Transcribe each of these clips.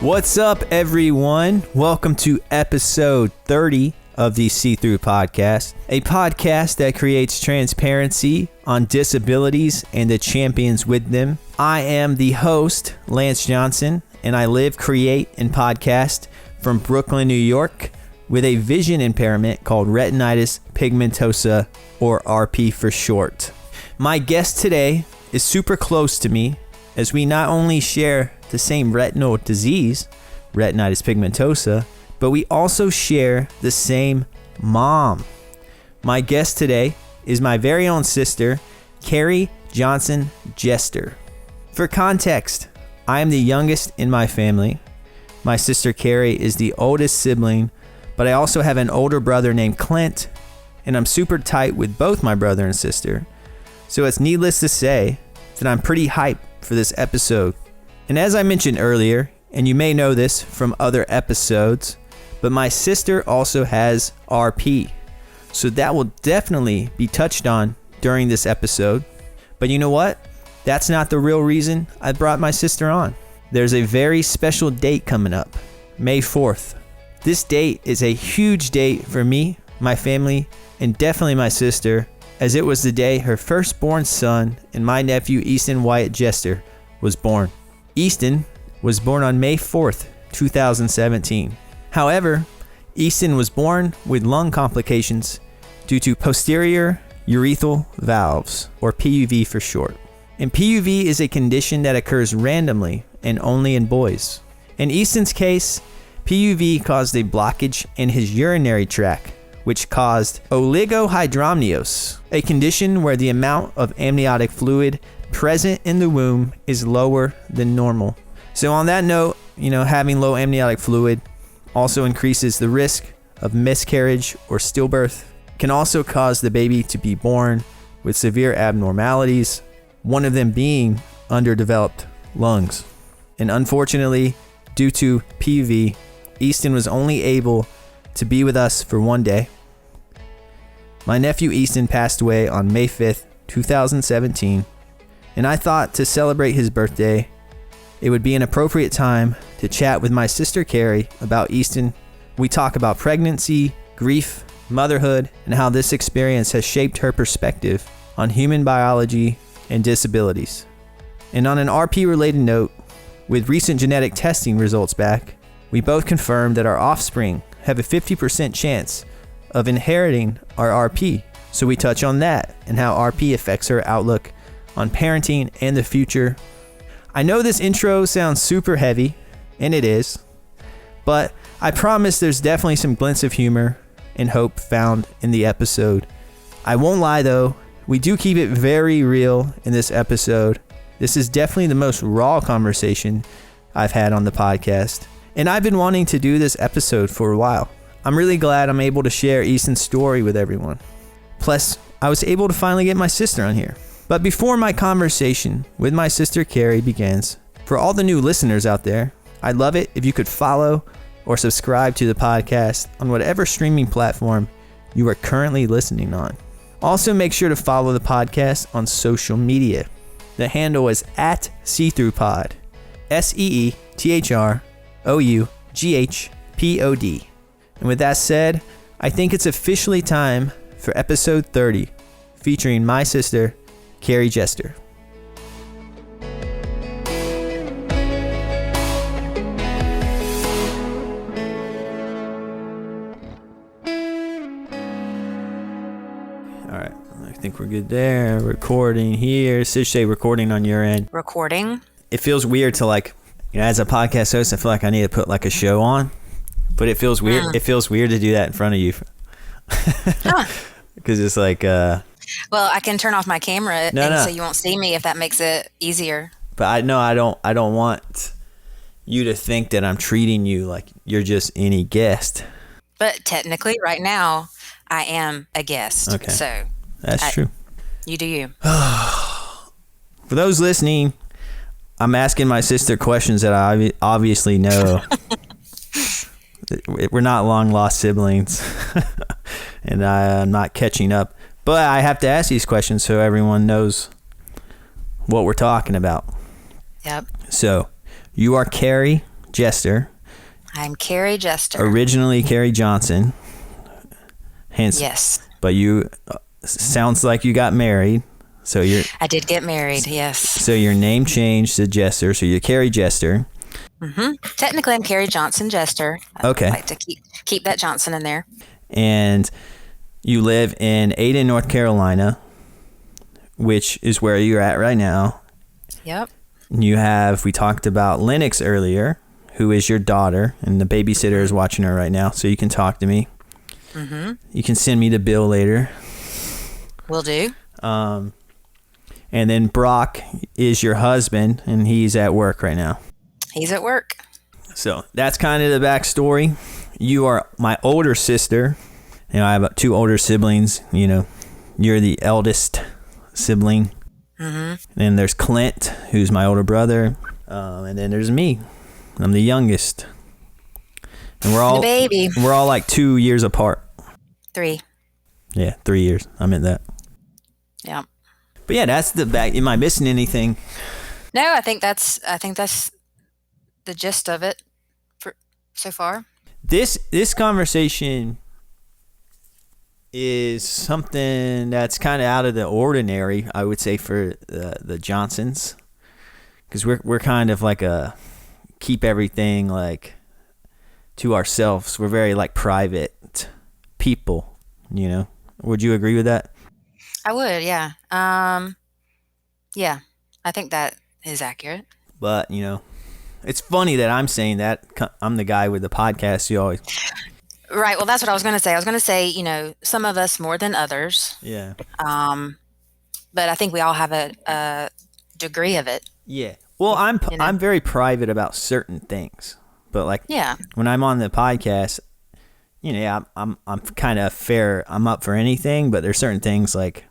What's up, everyone? Welcome to episode 30 of the See-Through Podcast, a podcast that creates transparency on disabilities and the champions with them. I am the host, Lance Johnson, and I live, create, and podcast from Brooklyn, New York, with a vision impairment called retinitis pigmentosa, or RP for short. My guest today is super close to me, as we not only share the same retinal disease, retinitis pigmentosa, but we also share the same mom. My guest today is my very own sister, Kari Jester. For context, I am the youngest in my family. My sister Kari is the oldest sibling, but I also have an older brother named Clint, and I'm super tight with both my brother and sister. So it's needless to say that I'm pretty hyped for this episode. And as I mentioned earlier, and you may know this from other episodes, but my sister also has RP. So that will definitely be touched on during this episode. But you know what? That's not the real reason I brought my sister on. There's a very special date coming up, May 4th. This date is a huge date for me, my family, and definitely my sister, as it was the day her firstborn son and my nephew Easton Wyatt Jester was born. Easton was born on May 4th, 2017. However, Easton was born with lung complications due to posterior urethral valves, or PUV for short. And PUV is a condition that occurs randomly and only in boys. In Easton's case, PUV caused a blockage in his urinary tract, which caused oligohydramnios, a condition where the amount of amniotic fluid present in the womb is lower than normal. So on that note, having low amniotic fluid also increases the risk of miscarriage or stillbirth, can also cause the baby to be born with severe abnormalities, one of them being underdeveloped lungs. And unfortunately, due to PUV, Easton was only able to be with us for one day. My nephew Easton passed away on May 5th, 2017, and I thought to celebrate his birthday, it would be an appropriate time to chat with my sister Kari about Easton. We talk about pregnancy, grief, motherhood, and how this experience has shaped her perspective on human biology and disabilities. And on an RP-related note, with recent genetic testing results back, we both confirmed that our offspring have a 50% chance of inheriting our RP. So we touch on that and how RP affects her outlook on parenting and the future. I know this intro sounds super heavy, and it is, but I promise there's definitely some glints of humor and hope found in the episode. I won't lie though, we do keep it very real in this episode. This is definitely the most raw conversation I've had on the podcast, and I've been wanting to do this episode for a while. I'm really glad I'm able to share Easton's story with everyone. Plus, I was able to finally get my sister on here. But before my conversation with my sister Kari begins, for all the new listeners out there, I'd love it if you could follow or subscribe to the podcast on whatever streaming platform you are currently listening on. Also, make sure to follow the podcast on social media. The handle is @SeeThroughPod, SeeThroughPod. And with that said, I think it's officially time for episode 30, featuring my sister, Kari Jester. All right, I think we're good there. Recording here. Shay, recording on your end. Recording. It feels weird to as a podcast host, I feel like I need to put a show on, but it feels weird. It feels weird to do that in front of you. Because it's well, I can turn off my camera so you won't see me if that makes it easier. But I don't want you to think that I'm treating you like you're just any guest. But technically right now I am a guest. Okay. So that's true. You do you. For those listening, I'm asking my sister questions that I obviously know. We're not long lost siblings, and I'm not catching up. But I have to ask these questions so everyone knows what we're talking about. Yep. So, you are Kari Jester. I'm Kari Jester. Originally Kari Johnson. Hence, yes. But you sounds like you got married. So I did get married, yes. So your name changed to Jester. So you're Kari Jester. Mm-hmm. Technically, I'm Kari Johnson Jester. Okay. I like to keep that Johnson in there. And you live in Ada, North Carolina, which is where you're at right now. Yep. We talked about Lennox earlier, who is your daughter, and the babysitter is watching her right now, so you can talk to me. Mm-hmm. You can send me the bill later. Will do. And then Brock is your husband, and he's at work right now. He's at work. So that's kind of the backstory. You are my older sister. I have 2 older siblings. You're the eldest sibling. Mm-hmm. Then there's Clint, who's my older brother. And then there's me. I'm the youngest. And we're all the baby. We're all like 2 years apart. 3. Yeah, 3 years. I meant that. Yeah. But yeah, that's the back. Am I missing anything? No, I think that's the gist of it for so far. This conversation is something that's kind of out of the ordinary, I would say, for the Johnsons, because we're kind of like keep everything like to ourselves. We're very like private people. Would you agree with that? I would, yeah. Yeah, I think that is accurate. But, it's funny that I'm saying that. I'm the guy with the podcast. You always... Right, well, that's what I was going to say. I was going to say, some of us more than others. Yeah. But I think we all have a degree of it. Yeah. Well, I'm very private about certain things. But, like, when I'm on the podcast... I'm kind of fair. I'm up for anything, but there's certain things like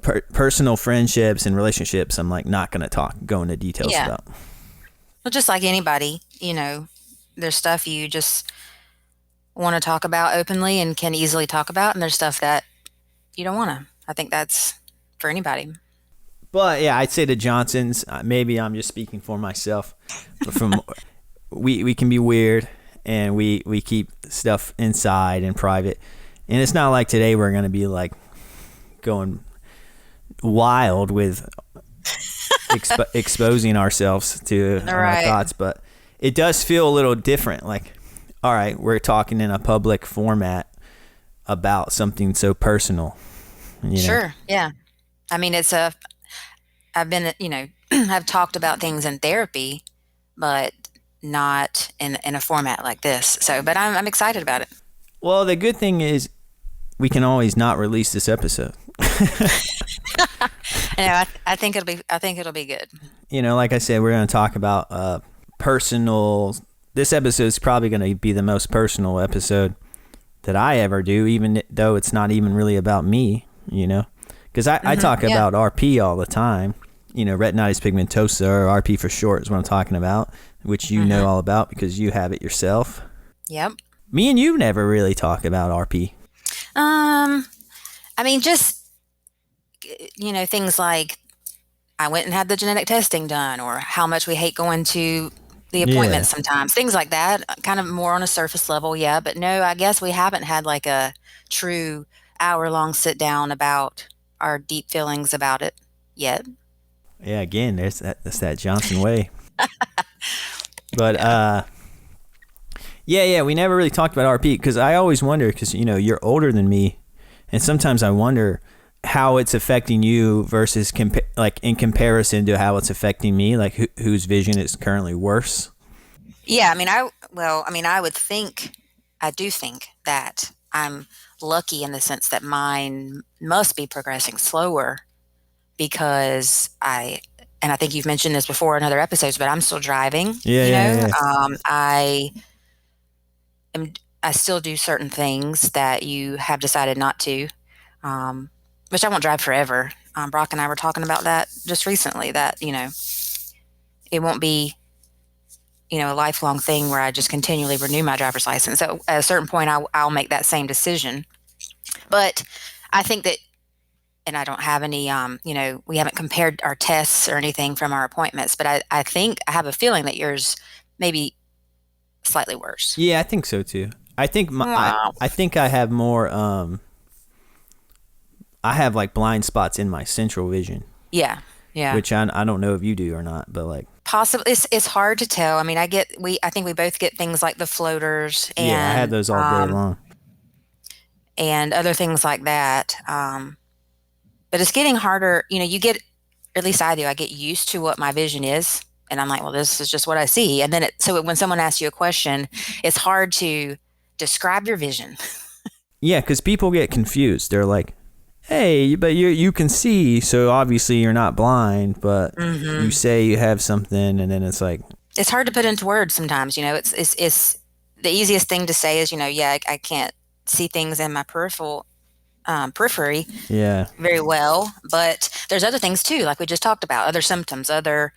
personal friendships and relationships. I'm like not going to go into details about. Well, just like anybody, there's stuff you just want to talk about openly and can easily talk about, and there's stuff that you don't want to. I think that's for anybody. But yeah, I'd say the Johnsons. Maybe I'm just speaking for myself. But we can be weird. And we keep stuff inside and private. And it's not like today we're going to be like going wild with exposing ourselves to our thoughts. But it does feel a little different. Like, all right, we're talking in a public format about something so personal. Sure, yeah. I mean, I've been, I've talked about things in therapy, but not in a format like this. So, but I'm excited about it. Well, the good thing is we can always not release this episode. I think it'll be good. Like I said, we're going to talk about personal. This episode is probably going to be the most personal episode that I ever do, even though it's not even really about me, because I talk about RP all the time. Retinitis pigmentosa, or RP for short, is what I'm talking about, which you know all about because you have it yourself. Yep. Me and you never really talk about RP. I mean, just, things like I went and had the genetic testing done, or how much we hate going to the appointments sometimes, things like that, kind of more on a surface level. Yeah. But no, I guess we haven't had like a true hour-long sit down about our deep feelings about it yet. Yeah, again, that's that Johnson way. But we never really talked about RP because I always wonder, because you're older than me, and sometimes I wonder how it's affecting you versus in comparison to how it's affecting me, like whose vision is currently worse. Yeah, I do think that I'm lucky in the sense that mine must be progressing slower, because I think you've mentioned this before in other episodes, but I'm still driving. Yeah. I still do certain things that you have decided not to, which I won't drive forever. Brock and I were talking about that just recently, that, it won't be, a lifelong thing where I just continually renew my driver's license. So at a certain point, I'll make that same decision. But I think that, and I don't have any, we haven't compared our tests or anything from our appointments, but I think I have a feeling that yours maybe slightly worse. Yeah, I think so too. I think Wow. I think I have more I have like blind spots in my central vision, Yeah. Yeah. which I don't know if you do or not, but like Possibly, it's hard to tell. I mean, I think we both get things like the floaters yeah, I had those all day long. and other things like that. But it's getting harder. You get, at least I do. I get used to what my vision is, and I'm like, well, this is just what I see. And then when someone asks you a question, it's hard to describe your vision. Yeah, because people get confused. They're like, "Hey, but you can see, so obviously you're not blind." But you say you have something, and then it's like, It's hard to put into words sometimes. It's the easiest thing to say is, yeah, I can't see things in my periphery yeah, very well, but there's other things too, like we just talked about, other symptoms, other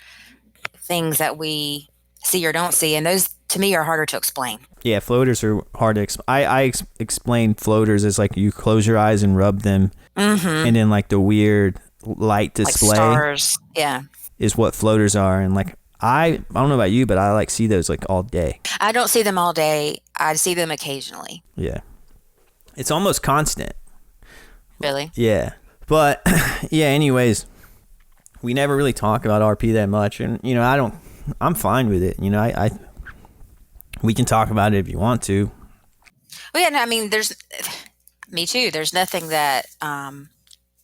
things that we see or don't see, and those to me are harder to explain. yeah. Floaters are hard to explain. I explain floaters as like you close your eyes and rub them, and then like the weird light Like display stars. Yeah. is what floaters are, and like I don't know about you, but I like see those like all day. I don't see them all day. I see them occasionally. Yeah, it's almost constant. Really? Yeah, but yeah. Anyways, we never really talk about RP that much, and I'm fine with it. I we can talk about it if you want to. Well, yeah, no, I mean, me too. There's nothing that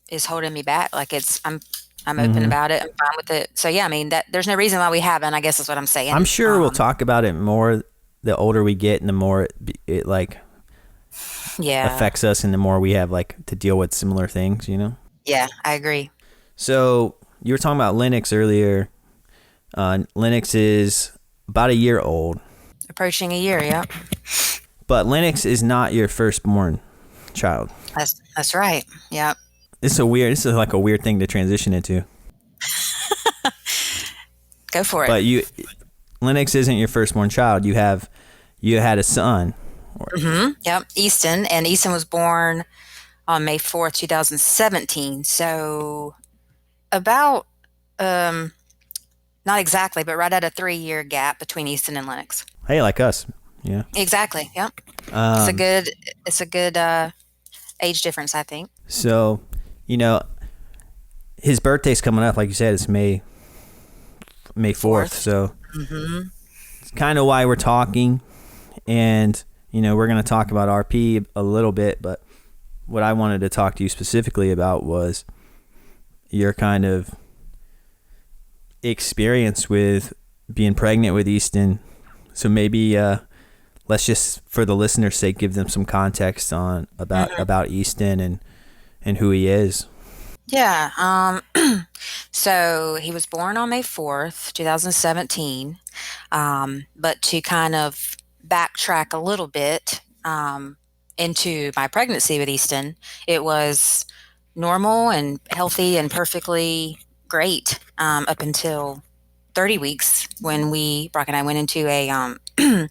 is holding me back. Like I'm open about it. I'm fine with it. So yeah, I mean, that there's no reason why we haven't. I guess is what I'm saying. I'm sure we'll talk about it more the older we get, and the more it like Yeah. affects us, and the more we have like to deal with similar things. Yeah, I agree. So you were talking about Linux earlier. Linux is about a year old. Approaching a year. Yeah. But Linux is not your firstborn child. That's right. Yeah. This is like a weird thing to transition into. Go for it. But Linux isn't your firstborn child. You had a son. Yep. Easton, and Easton was born on May 4th, 2017. So about, not exactly, but right at a 3-year gap between Easton and Lennox. Hey, like us. Yeah. Exactly. Yep. It's a good age difference, I think. So, his birthday's coming up. Like you said, it's May 4th. So it's kind of why we're talking. And, we're going to talk about RP a little bit. But what I wanted to talk to you specifically about was your kind of experience with being pregnant with Easton. So maybe let's just, for the listener's sake, give them some context on about Easton and who he is. Yeah. So he was born on May 4th, 2017. But to kind of backtrack a little bit into my pregnancy with Easton, it was normal and healthy and perfectly great up until 30 weeks when Brock and I went into a 4D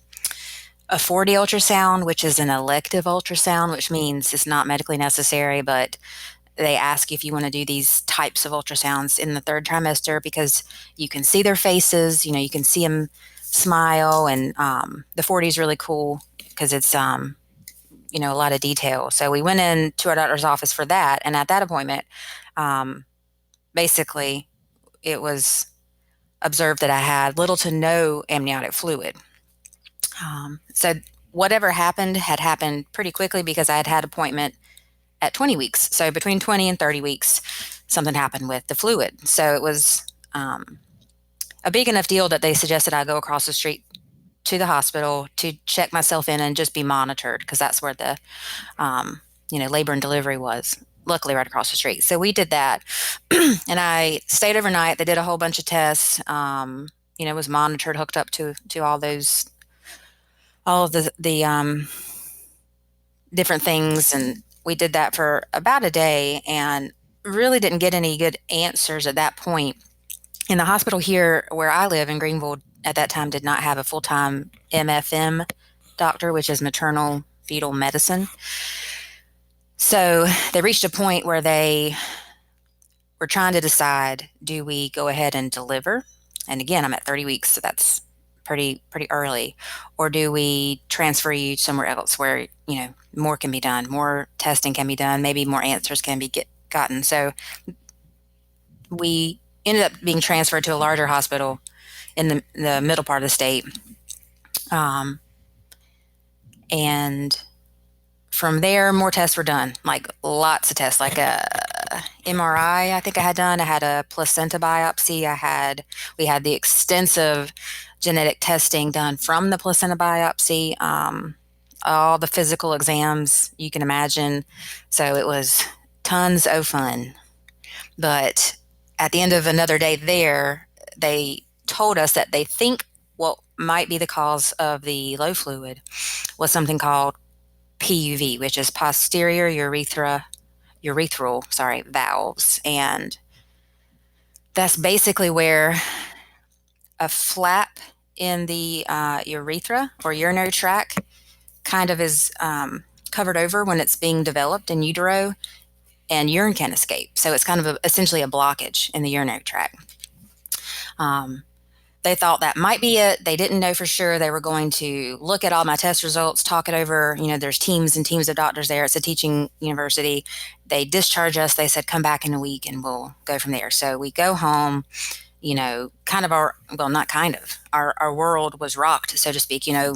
ultrasound, which is an elective ultrasound, which means it's not medically necessary, but they ask if you want to do these types of ultrasounds in the 3rd trimester because you can see their faces, you can see them smile, and the 4D is really cool because it's a lot of detail. So we went in to our doctor's office for that, and at that appointment, basically, it was observed that I had little to no amniotic fluid. So whatever happened had happened pretty quickly because I had had appointment at 20 weeks. So between 20 and 30 weeks, something happened with the fluid. So it was a big enough deal that they suggested I go across the street to the hospital to check myself in and just be monitored because that's where the, labor and delivery was. Luckily, right across the street. So we did that, and I stayed overnight. They did a whole bunch of tests. Was monitored, hooked up to all of the different things, and we did that for about a day, and really didn't get any good answers at that point. In the hospital here where I live in Greenville at that time did not have a full-time MFM doctor, which is maternal fetal medicine. So they reached a point where they were trying to decide, do we go ahead and deliver? And again, I'm at 30 weeks, so that's pretty early, or do we transfer you somewhere else where more can be done, more testing can be done, maybe more answers can be gotten. So we ended up being transferred to a larger hospital in the middle part of the state, and from there, more tests were done, like lots of tests, like a MRI. I think I had done. I had a placenta biopsy. We had the extensive genetic testing done from the placenta biopsy. All the physical exams you can imagine. So it was tons of fun. But at the end of another day there, they told us that they think what might be the cause of the low fluid was something called PUV, which is posterior urethral valves. And that's basically where a flap in the urethra or urinary tract kind of is covered over when it's being developed in utero, and urine can't escape. So it's kind of essentially a blockage in the urinary tract. They thought that might be it. They didn't know for sure. They were going to look at all my test results, talk it over. There's teams and teams of doctors there. It's a teaching university. They discharge us. They said, come back in a week and we'll go from there. So we go home, our world was rocked, so to speak. A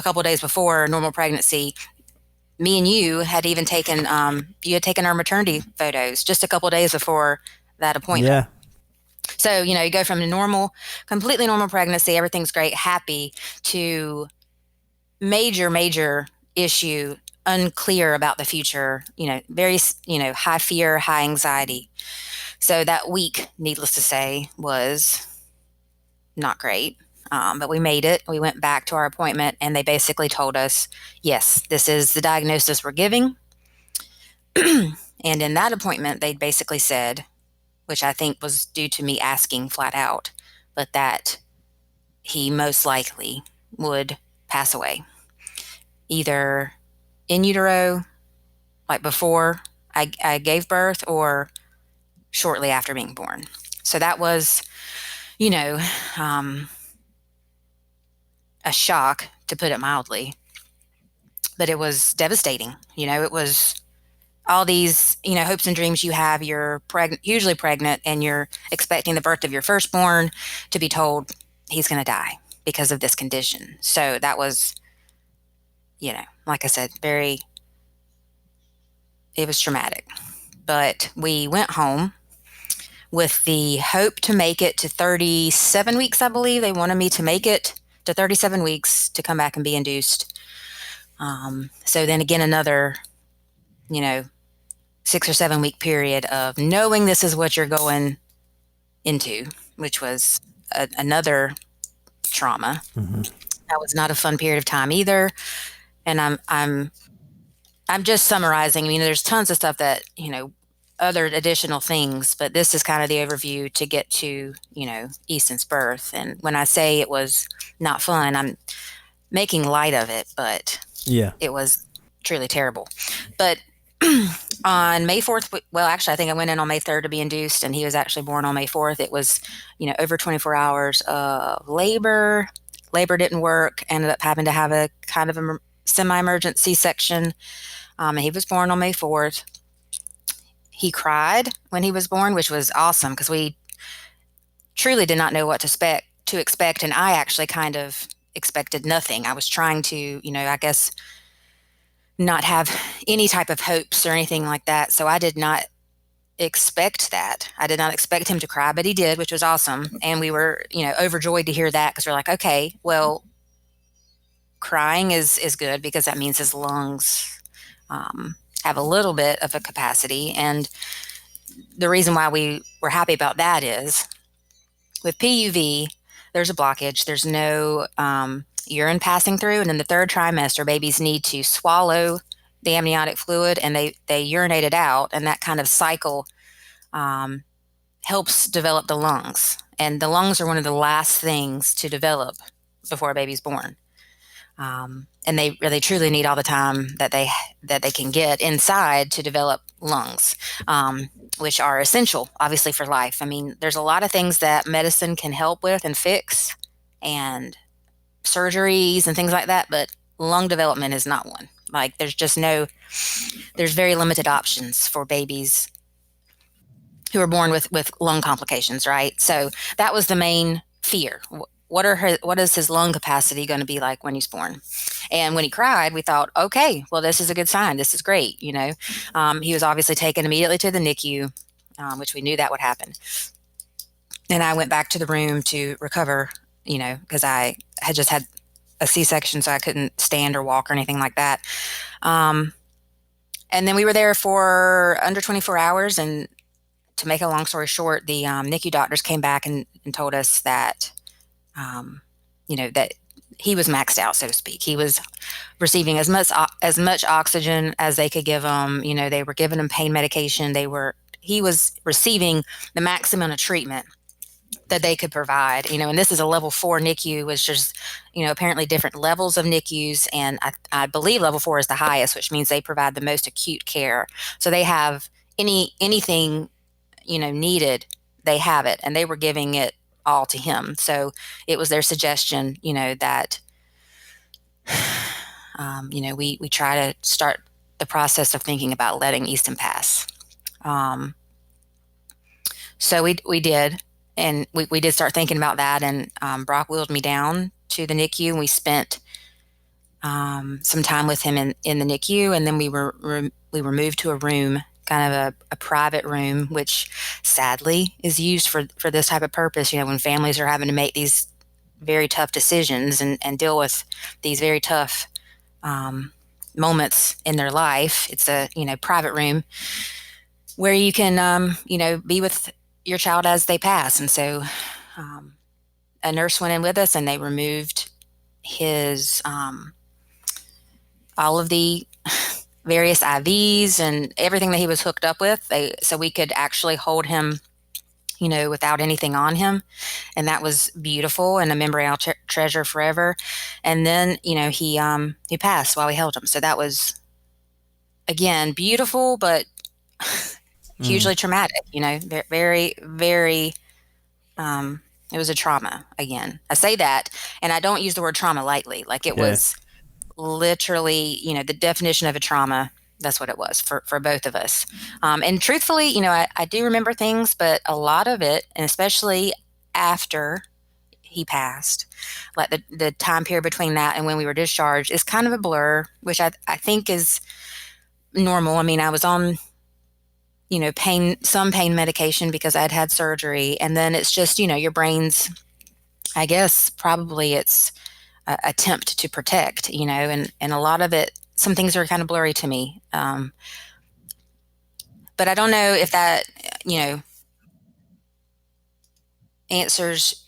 couple of days before normal pregnancy, me and you had even taken, you had taken our maternity photos just a couple of days before that appointment. Yeah. So, you go from a completely normal pregnancy, everything's great, happy, to major issue, unclear about the future, very, high fear, high anxiety. So that week, needless to say, was not great. But we made it. We went back to our appointment, and they basically told us, yes, this is the diagnosis we're giving. And in that appointment, they basically said, which I think was due to me asking flat out, but that he most likely would pass away, either in utero, like before I gave birth, or shortly after being born. So that was, a shock, to put it mildly, but it was devastating. It was all these, hopes and dreams you have. You're usually pregnant, and you're expecting the birth of your firstborn, to be told he's going to die because of this condition. So that was, like I said, it was traumatic. But we went home with the hope to make it to 37 weeks, I believe. They wanted me to make it to 37 weeks to come back and be induced. So then again, another, 6 or 7 week period of knowing this is what you're going into, which was another trauma. Mm-hmm. That was not a fun period of time either. And I'm just summarizing. There's tons of stuff that, other additional things, but this is kind of the overview to get to, Easton's birth. And when I say it was not fun, I'm making light of it, but yeah, it was truly terrible. But on May 4th, well, actually, I think I went in on May 3rd to be induced, and he was actually born on May 4th. It was, over 24 hours of labor. Labor didn't work. Ended up having to have a kind of a semi-emergent C-section. And he was born on May 4th. He cried when he was born, which was awesome, because we truly did not know what to expect. And I actually kind of expected nothing. I was trying to, I guess, not have any type of hopes or anything like that. So I did not expect that. I did not expect him to cry, but he did, which was awesome. And we were, overjoyed to hear that, because we're like, okay, well, crying is good, because that means his lungs have a little bit of a capacity. And the reason why we were happy about that is with PUV, there's a blockage. There's no urine passing through. And in the 3rd trimester, babies need to swallow the amniotic fluid, and they urinate it out. And that kind of cycle helps develop the lungs. And the lungs are one of the last things to develop before a baby's born. And they truly need all the time that they can get inside to develop lungs, which are essential, obviously, for life. There's a lot of things that medicine can help with and fix, and surgeries and things like that, but lung development is not one. Like there's very limited options for babies who are born with lung complications, right? So that was the main fear. What is his lung capacity going to be like when he's born? And when he cried, we thought, okay, well, this is a good sign. This is great. He was obviously taken immediately to the NICU, which we knew that would happen. And I went back to the room to recover, because I had just had a C-section, so I couldn't stand or walk or anything like that. And then we were there for under 24 hours. And to make a long story short, the NICU doctors came back and told us that, that he was maxed out, so to speak. He was receiving as much oxygen as they could give him. They were giving him pain medication. He was receiving the maximum of treatment that they could provide, and this is a level 4 NICU, which is, apparently different levels of NICUs. And I believe level 4 is the highest, which means they provide the most acute care. So they have anything, needed, they have it, and they were giving it all to him. So it was their suggestion, that, we try to start the process of thinking about letting Easton pass. So we did. And we did start thinking about that, and Brock wheeled me down to the NICU, and we spent some time with him in the NICU, and then we were moved to a room, kind of a private room, which sadly is used for this type of purpose. When families are having to make these very tough decisions and deal with these very tough moments in their life, it's a private room where you can be with your child as they pass. And so a nurse went in with us, and they removed his all of the various IVs and everything that he was hooked up with, so we could actually hold him without anything on him. And that was beautiful and a memory I'll treasure forever. And then he passed while we held him, so that was, again, beautiful, but hugely traumatic, very, very, it was a trauma. Again, I say that, and I don't use the word trauma lightly. Like it was literally, the definition of a trauma. That's what it was for both of us. And truthfully, I do remember things, but a lot of it, and especially after he passed, like the time period between that and when we were discharged, is kind of a blur, which I think is normal. I mean, I was on some pain medication because I'd had surgery. And then it's just, your brain's, I guess, probably it's a attempt to protect, and a lot of it, some things are kind of blurry to me. But I don't know if that, answers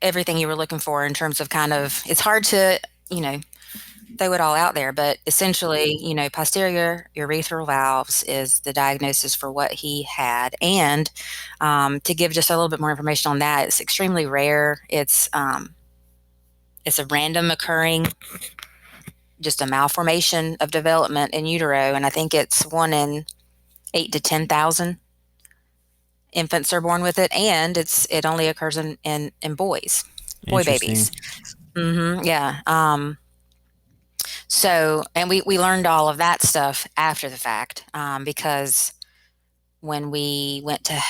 everything you were looking for in terms of it's hard to, throw it all out there, but essentially, posterior urethral valves is the diagnosis for what he had. And to give just a little bit more information on that, it's extremely rare. It's a random occurring, just a malformation of development in utero, and I think it's 1 in 8 to 10,000 infants are born with it, and it only occurs in boys, boy babies. Yeah. So, and we learned all of that stuff after the fact, because when we went to,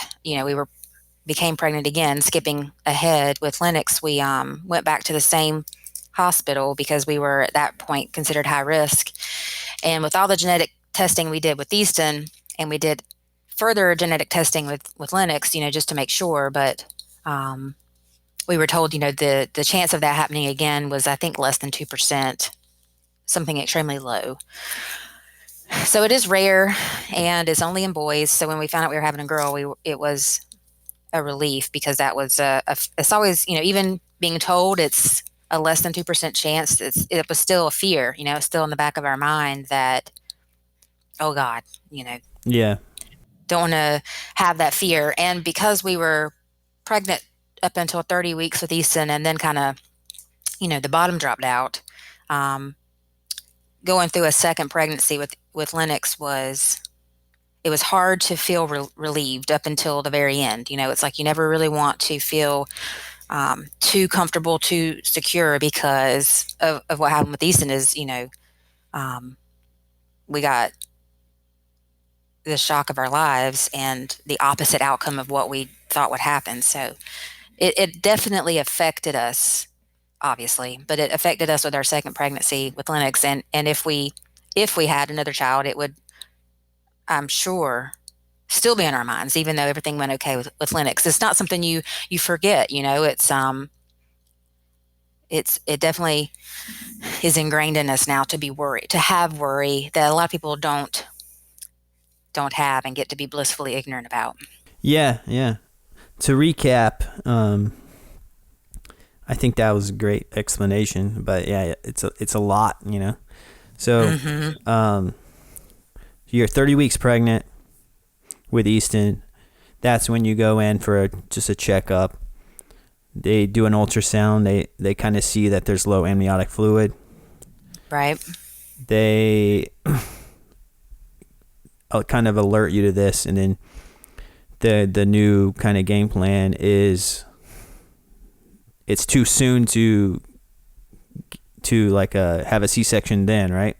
became pregnant again, skipping ahead with Lennox, we went back to the same hospital because we were at that point considered high risk. And with all the genetic testing we did with Easton, and we did further genetic testing with Lennox, just to make sure, but we were told, the chance of that happening again was, I think, less than 2%. Something extremely low. So it is rare, and it's only in boys. So when we found out we were having a girl, it was a relief, because that was it's always, even being told it's a less than 2% chance, it was still a fear, still in the back of our mind that, oh God, yeah, don't want to have that fear. And because we were pregnant up until 30 weeks with Easton, and then kind of, the bottom dropped out, going through a second pregnancy with Lennox it was hard to feel relieved up until the very end. It's like you never really want to feel too comfortable, too secure because of what happened with Easton is, we got the shock of our lives and the opposite outcome of what we thought would happen. So it definitely affected us, obviously, but it affected us with our second pregnancy with Lennox. And if we had another child, it would, I'm sure, still be in our minds, even though everything went okay with Lennox. It's not something you forget, it definitely is ingrained in us now to be worried, to have worry that a lot of people don't have and get to be blissfully ignorant about. Yeah, yeah. To recap, I think that was a great explanation, but yeah, it's a lot, So, you're 30 weeks pregnant with Easton. That's when you go in for just a checkup. They do an ultrasound. They kind of see that there's low amniotic fluid. Right. They kind of alert you to this, and then the new kind of game plan is it's too soon to like have a C-section then, right?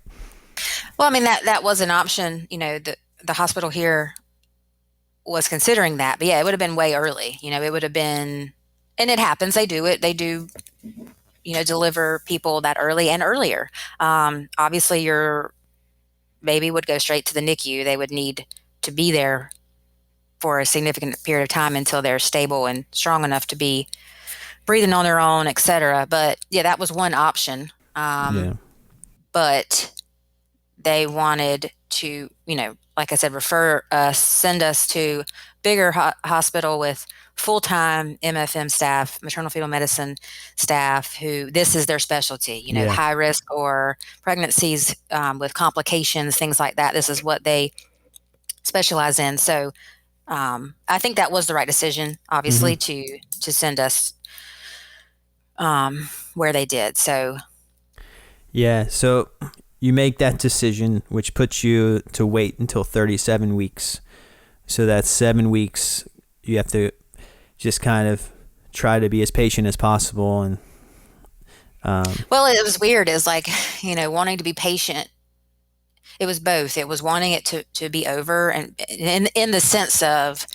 Well, I mean, that was an option. The hospital here was considering that, but yeah, it would have been way early. It would have been, and it happens. They do it. They do, deliver people that early and earlier. Obviously, your baby would go straight to the NICU. They would need to be there for a significant period of time until they're stable and strong enough to be breathing on their own, etc. But yeah, that was one option. Yeah. But they wanted to, like I said, send us to bigger hospital with full-time MFM staff, maternal fetal medicine staff, who this is their specialty, Yeah. high risk or pregnancies with complications, things like that. This is what they specialize in. So I think that was the right decision, obviously, to send us where they did. So yeah, so you make that decision, which puts you to wait until 37 weeks. So that's 7 weeks. You have to just kind of try to be as patient as possible. And well, it was weird. It was like, wanting to be patient. It was both. It was wanting it to be over, and in the sense of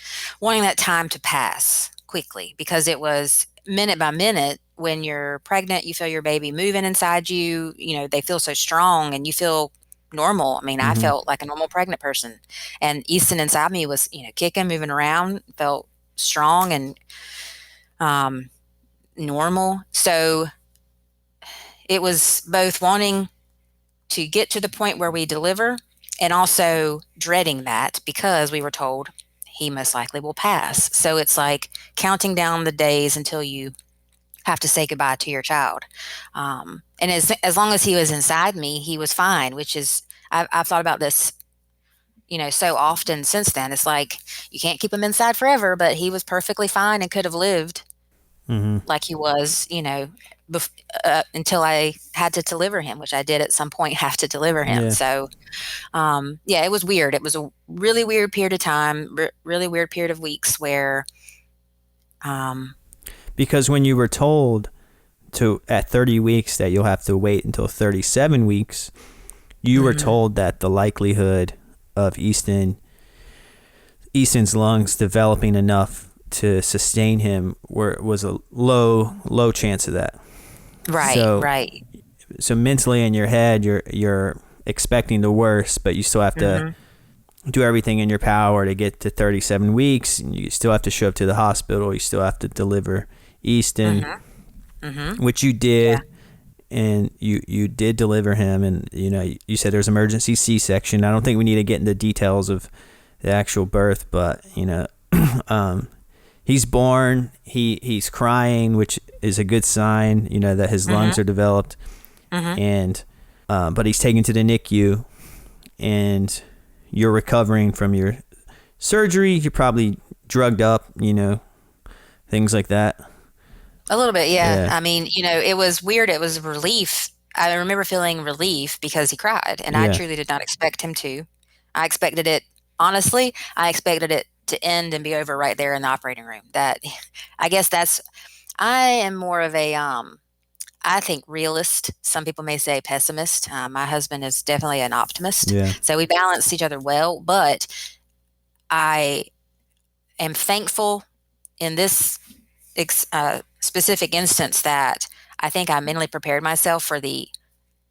wanting that time to pass quickly, because it was minute by minute. When you're pregnant, you feel your baby moving inside you. They feel so strong, and you feel normal. I mean, I felt like a normal pregnant person, and Easton inside me was, kicking, moving around, felt strong and normal. So it was both wanting to get to the point where we deliver and also dreading that, because we were told he most likely will pass. So it's like counting down the days until you have to say goodbye to your child. And as long as he was inside me, he was fine, which is, I've thought about this, so often since then. It's like, you can't keep him inside forever, but he was perfectly fine and could have lived like he was, until I had to deliver him, which I did at some point have to deliver him. Yeah. So, yeah, it was weird. It was a really weird period of time, really weird period of weeks where, because when you were told at 30 weeks that you'll have to wait until 37 weeks, you were told that the likelihood of Easton's lungs developing enough to sustain him was a low chance of that. Right, right. So mentally in your head, you're expecting the worst, but you still have to do everything in your power to get to 37 weeks. And you still have to show up to the hospital. You still have to deliver Easton, which you did. Yeah. And you did deliver him. And, you said there's emergency C-section. I don't think we need to get into details of the actual birth, but, he's born, he's crying, which is a good sign, that his lungs are developed. And, but he's taken to the NICU, and you're recovering from your surgery. You're probably drugged up, things like that. A little bit, yeah. I mean, it was weird. It was relief. I remember feeling relief because he cried, and I truly did not expect him to. I expected it, honestly, I expected it to end and be over right there in the operating room. I guess I am more of a, I think realist. Some people may say pessimist. My husband is definitely an optimist. Yeah. So we balance each other well, but I am thankful in this specific instance that I think I mentally prepared myself for the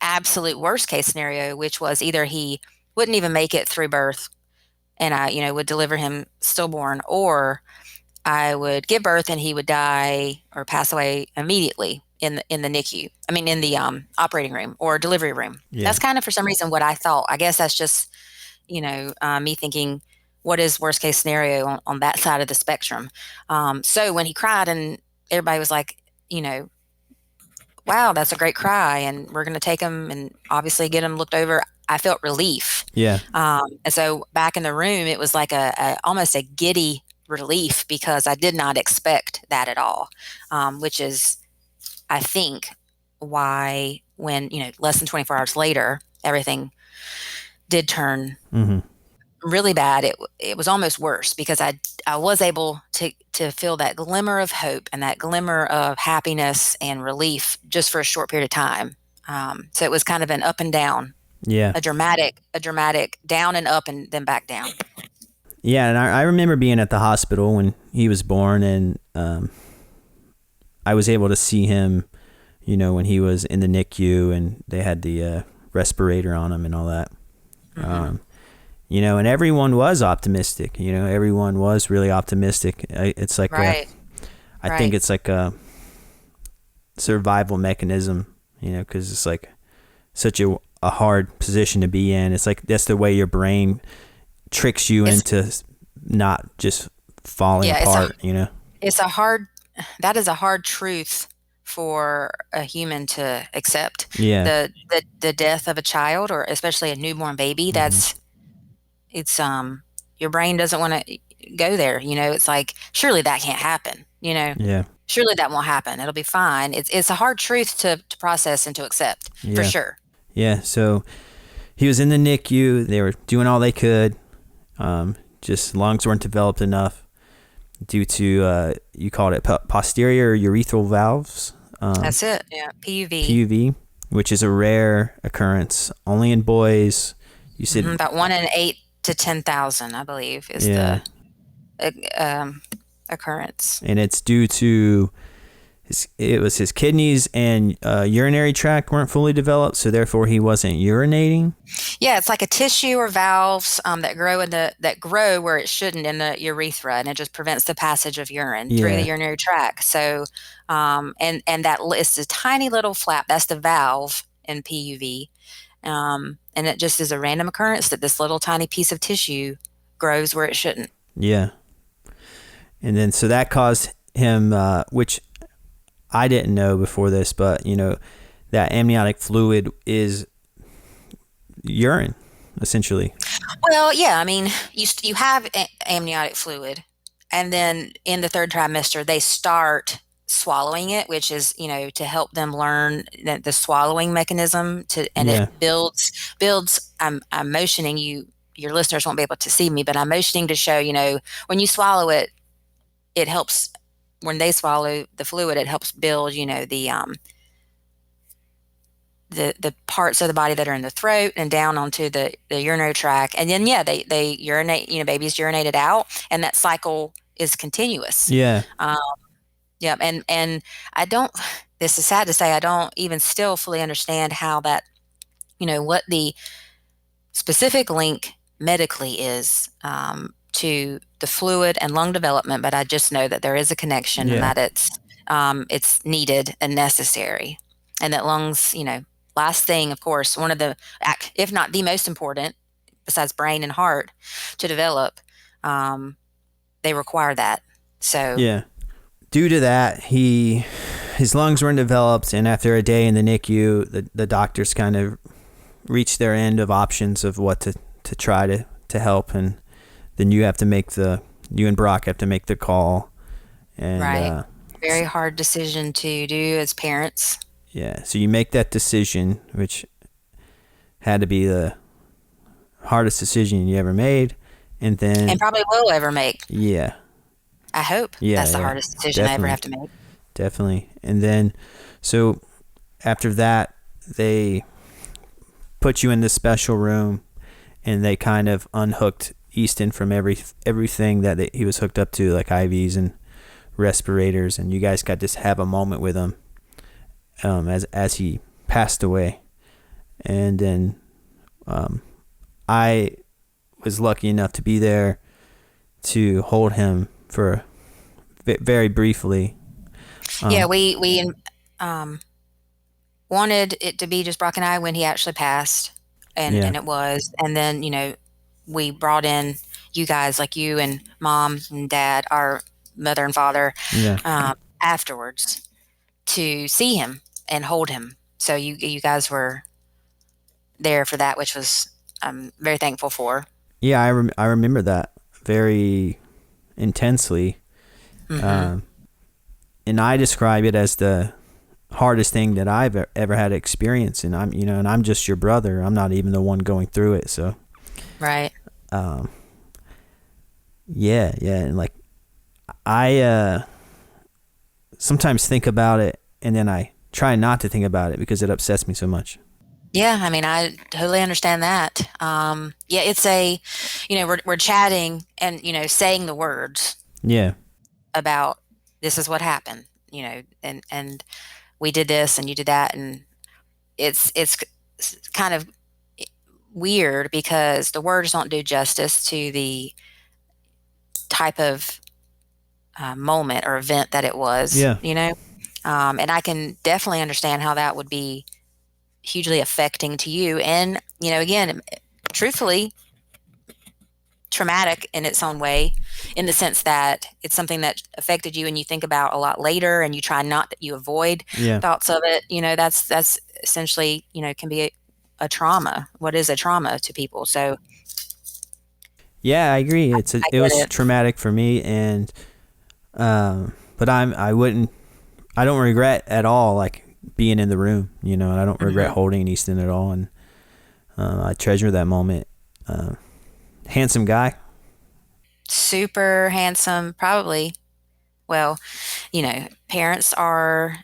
absolute worst case scenario, which was either he wouldn't even make it through birth and I, would deliver him stillborn, or I would give birth and he would die or pass away immediately in the NICU. I mean, in the operating room or delivery room. Yeah. That's kind of for some reason what I thought. I guess that's just me thinking, what is worst case scenario on that side of the spectrum. So when he cried and everybody was like, wow, that's a great cry, and we're going to take him and obviously get him looked over, I felt relief. Yeah. And so back in the room, it was like almost a giddy relief because I did not expect that at all, which is, I think, why when, less than 24 hours later, everything did turn really bad. It was almost worse because I was able to feel that glimmer of hope and that glimmer of happiness and relief just for a short period of time. So it was kind of an up and down. Yeah. A dramatic down and up and then back down. Yeah, and I remember being at the hospital when he was born, and I was able to see him, when he was in the NICU and they had the respirator on him and all that. And everyone was optimistic. Everyone was really optimistic. It's like right. I think it's like a survival mechanism, because it's like such a hard position to be in. It's like that's the way your brain tricks you into not just falling apart. That is a hard truth for a human to accept. Yeah. The death of a child, or especially a newborn baby, it's your brain doesn't want to go there. It's like, surely that can't happen. Yeah. Surely that won't happen. It'll be fine. It's a hard truth to process and to accept, for sure. Yeah. So he was in the NICU. They were doing all they could. Just lungs weren't developed enough due to, you called it posterior urethral valves. That's it. Yeah. PUV, which is a rare occurrence, only in boys. You said about 1 in 8 to 10,000, I believe, is the occurrence. And it's due to his kidneys and urinary tract weren't fully developed, so therefore he wasn't urinating. Yeah, it's like a tissue or valves that grow where it shouldn't in the urethra, and it just prevents the passage of urine through the urinary tract. So, and that is a tiny little flap. That's the valve in PUV, and it just is a random occurrence that this little tiny piece of tissue grows where it shouldn't. Yeah, and then so that caused him, which I didn't know before this, but that amniotic fluid is urine, essentially. Well, yeah, I mean, you have amniotic fluid, and then in the third trimester they start swallowing it, which is to help them learn the swallowing mechanism it builds. I'm motioning you. Your listeners won't be able to see me, but I'm motioning to show when you swallow it, it helps. When they swallow the fluid, it helps build, the parts of the body that are in the throat and down onto the urinary tract. And then, they urinate, babies urinate it out, and that cycle is continuous. Yeah. Yeah. And this is sad to say, I don't even still fully understand how that, what the specific link medically is, to the fluid and lung development, but I just know that there is a connection and that it's needed and necessary, and that lungs, last thing, of course, one of the, if not the most important, besides brain and heart, to develop, they require that. So due to that, his lungs weren't developed, and after a day in the NICU, the doctors kind of reached their end of options of what to try to help, and then you and Brock have to make the call. And, right. Very hard decision to do as parents. Yeah. So you make that decision, which had to be the hardest decision you ever made. And probably will ever make. Yeah. I hope. That's the hardest decision I ever have to make. definitely. And then, so after that, they put you in this special room, and they kind of unhooked Easton from everything that he was hooked up to, like IVs and respirators, and you guys got to have a moment with him as he passed away. And then I was lucky enough to be there to hold him for very briefly. We wanted it to be just Brock and I when he actually passed, and it was. And then, we brought in you guys, like you and Mom and Dad, our mother and father, afterwards to see him and hold him. So you guys were there for that, which was I'm very thankful for. Yeah, I remember that very intensely. Mm-hmm. And I describe it as the hardest thing that I've ever had to experience. And I'm just your brother. I'm not even the one going through it. So, right. Yeah. And like, I sometimes think about it, and then I try not to think about it because it upsets me so much. Yeah, I mean, I totally understand that. It's we're chatting and, saying the words. Yeah. About this is what happened, and we did this and you did that. And it's kind of weird because the words don't do justice to the type of moment or event that it was. Yeah. And I can definitely understand how that would be hugely affecting to you. And, again, truthfully, traumatic in its own way, in the sense that it's something that affected you and you think about a lot later, and you try not you avoid thoughts of it. That's essentially, can be a trauma. What is a trauma to people? So yeah, I agree. It was traumatic for me, and but I don't regret at all, like, being in the room, and I don't regret holding Easton at all, and I treasure that moment. Handsome guy. Super handsome, probably. Well, parents are,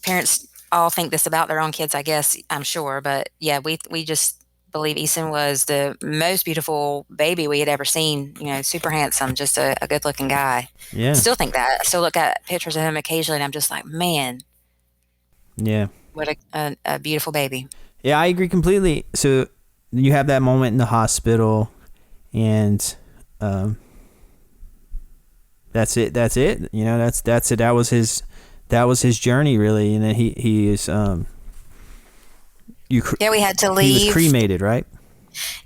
parents all think this about their own kids, I guess, I'm sure. But yeah, we just believe Easton was the most beautiful baby we had ever seen, super handsome, just a good looking guy. Yeah. Still think that. I still look at pictures of him occasionally and I'm just like, man. Yeah. What a beautiful baby. Yeah, I agree completely. So you have that moment in the hospital, and that's it. That's it. That's it. That was his journey, really. And then he is we had to leave. He was cremated, right?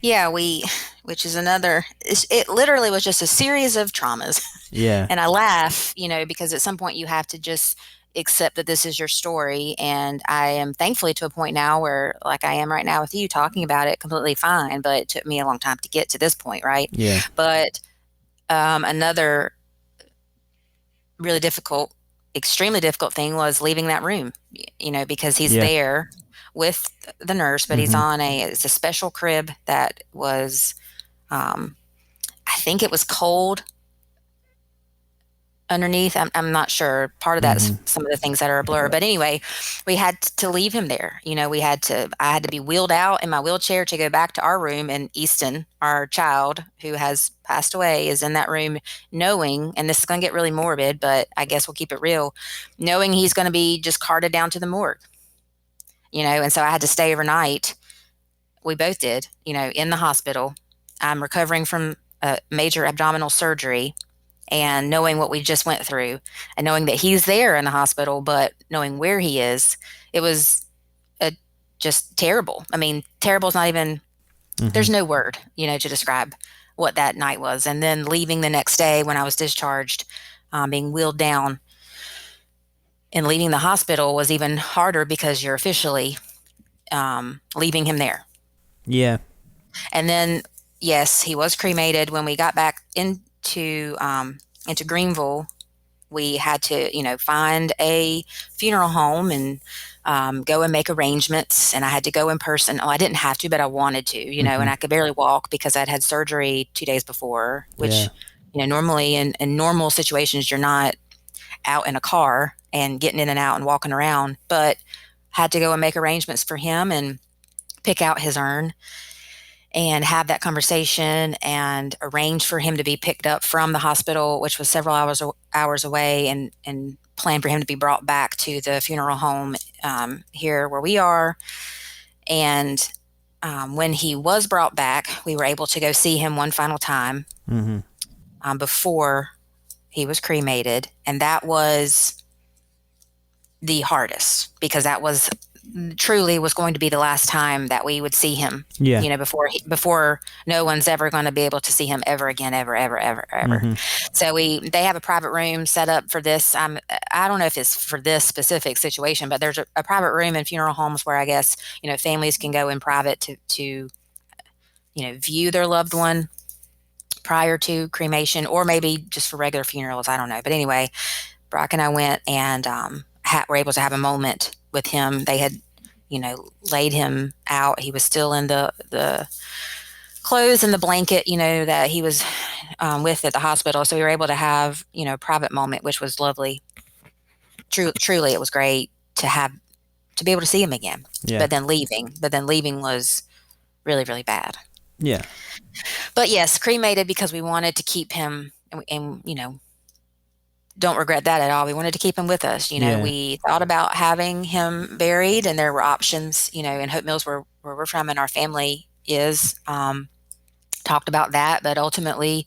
Yeah, which is another. It literally was just a series of traumas. Yeah. And I laugh, because at some point you have to just accept that this is your story. And I am thankfully to a point now where, like I am right now with you talking about it, completely fine. But it took me a long time to get to this point, right? Yeah. But another really difficult, extremely difficult thing was leaving that room, because he's there with the nurse, but he's on it's a special crib that was, I think it was cold underneath. I'm not sure. Part of that's some of the things that are a blur. But anyway, we had to leave him there. I had to be wheeled out in my wheelchair to go back to our room. And Easton, our child who has passed away, is in that room, knowing, and this is going to get really morbid, but I guess we'll keep it real, knowing he's going to be just carted down to the morgue. And so I had to stay overnight. We both did, in the hospital. I'm recovering from a major abdominal surgery, and knowing what we just went through, and knowing that he's there in the hospital, but knowing where he is, it was just terrible. I mean, terrible is not even, there's no word, to describe what that night was. And then leaving the next day when I was discharged, being wheeled down, and leaving the hospital was even harder because you're officially leaving him there. Yeah. And then, yes, he was cremated. When we got back into Greenville, we had to, find a funeral home and go and make arrangements. And I had to go in person. Oh, I didn't have to, but I wanted to, and I could barely walk because I'd had surgery 2 days before, which Normally in normal situations, you're not out in a car and getting in and out and walking around, but had to go and make arrangements for him and pick out his urn and have that conversation and arrange for him to be picked up from the hospital, which was several hours away, and plan for him to be brought back to the funeral home here where we are. And when he was brought back, we were able to go see him one final time before he was cremated. And that was the hardest, because that was truly was going to be the last time that we would see him. Yeah. Before no one's ever going to be able to see him ever again, ever. So they have a private room set up for this. I don't know if it's for this specific situation, but there's a private room in funeral homes where I guess, families can go in private to view their loved one prior to cremation, or maybe just for regular funerals. I don't know. But anyway, Brock and I went and were able to have a moment with him. They had, laid him out. He was still in the clothes and the blanket, that he was with at the hospital. So we were able to have, a private moment, which was lovely. Truly, it was great to be able to see him again. Yeah. But then leaving was really, really bad. Yeah. But yes, cremated because we wanted to keep him, and don't regret that at all. We wanted to keep him with us. We thought about having him buried, and there were options, in Hope Mills where we're from and our family is, talked about that. But ultimately,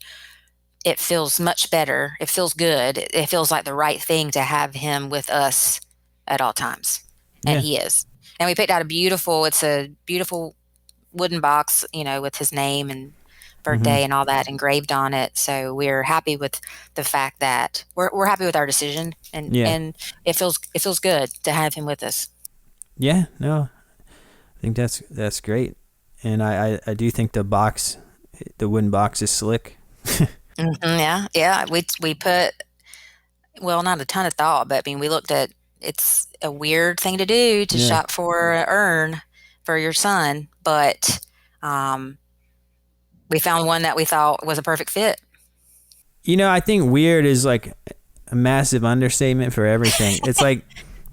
it feels much better. It feels good. It feels like the right thing to have him with us at all times. And he is. And we picked out it's a beautiful wooden box, with his name and birthday and all that engraved on it. So we're happy with the fact that we're happy with our decision, and it feels good to have him with us. Yeah, no, I think that's great. And I do think the wooden box is slick. Yeah. We put, well, not a ton of thought, but I mean, we looked at, it's a weird thing to do to shop for an urn for your son, but we found one that we thought was a perfect fit. I think weird is like a massive understatement for everything. It's like,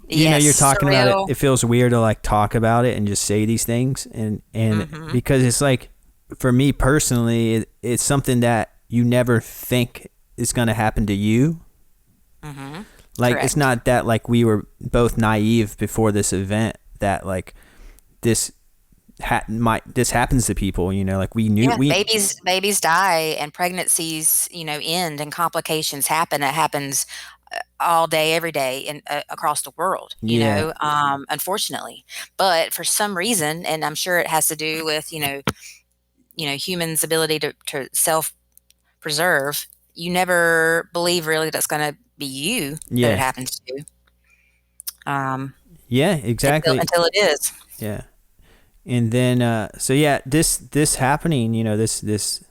you're talking surreal. about it. It feels weird to like talk about it and just say these things. And because it's like, for me personally, it's something that you never think is going to happen to you. Like, Correct. It's not that like we were both naive before this event that like this happens to people, like we knew. Babies die and pregnancies, end and complications happen. It happens all day, every day, and across the world, unfortunately. But for some reason, and I'm sure it has to do with, humans' ability to self-preserve, you never believe really that's going to be you that it happens to. Yeah, exactly. Until it is. Yeah. And then, this happening, this,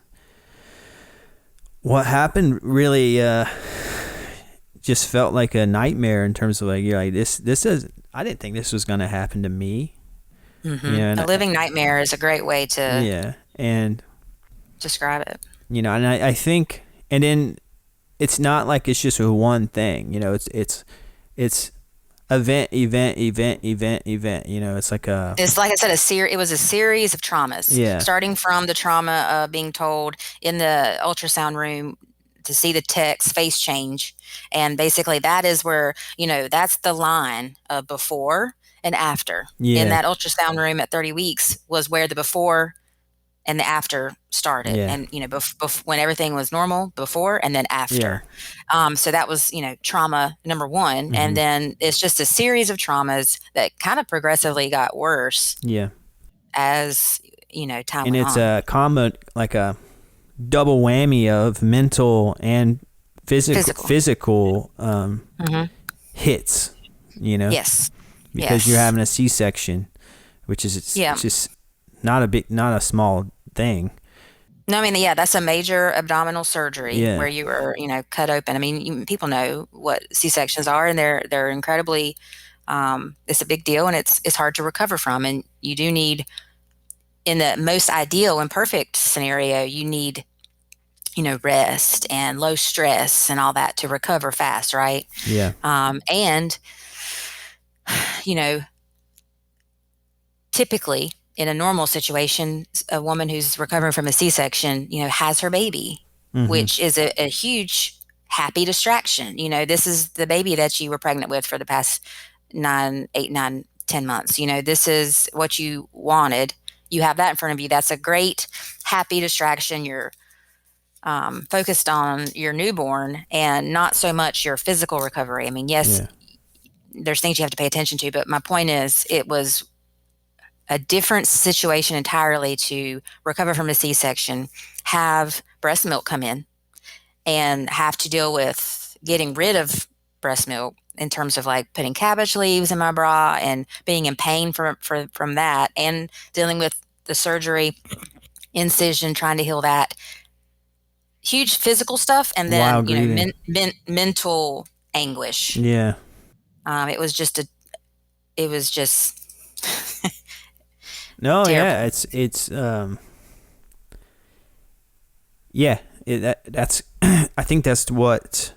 what happened really, just felt like a nightmare in terms of like, you're like, I didn't think this was going to happen to me. A living nightmare is a great way to and describe it. And I think, and then it's not like it's just one thing, it's event. It's like it's like I said, it was a series of traumas. Yeah. Starting from the trauma of being told in the ultrasound room to see the tech's face change. And basically that is where, that's the line of before and after. In that ultrasound room at 30 weeks was where the before and the after started. And, when everything was normal before and then after. So that was, trauma number one. And then it's just a series of traumas that kind of progressively got worse. As, time and went it's on. a common, like a double whammy of mental and physical hits, Yes. because you're having a C-section, which is just not a small thing. No, I mean, that's a major abdominal surgery where you were, cut open. I mean, people know what C-sections are, and they're incredibly, it's a big deal, and it's hard to recover from. And you do need, in the most ideal and perfect scenario, you need rest and low stress and all that to recover fast, right? Yeah. And, you know, typically in a normal situation, a woman who's recovering from a C-section, has her baby, which is a huge happy distraction. This is the baby that you were pregnant with for the past 10 months. This is what you wanted. You have that in front of you. That's a great happy distraction. You're focused on your newborn and not so much your physical recovery. I mean, yes, there's things you have to pay attention to, but my point is it was a different situation entirely to recover from a C-section, have breast milk come in, and have to deal with getting rid of breast milk in terms of like putting cabbage leaves in my bra and being in pain from that, and dealing with the surgery, incision, trying to heal that. Huge physical stuff, and then mental anguish. Yeah. It was just No, terrible. yeah, it's yeah, that's I think that's what,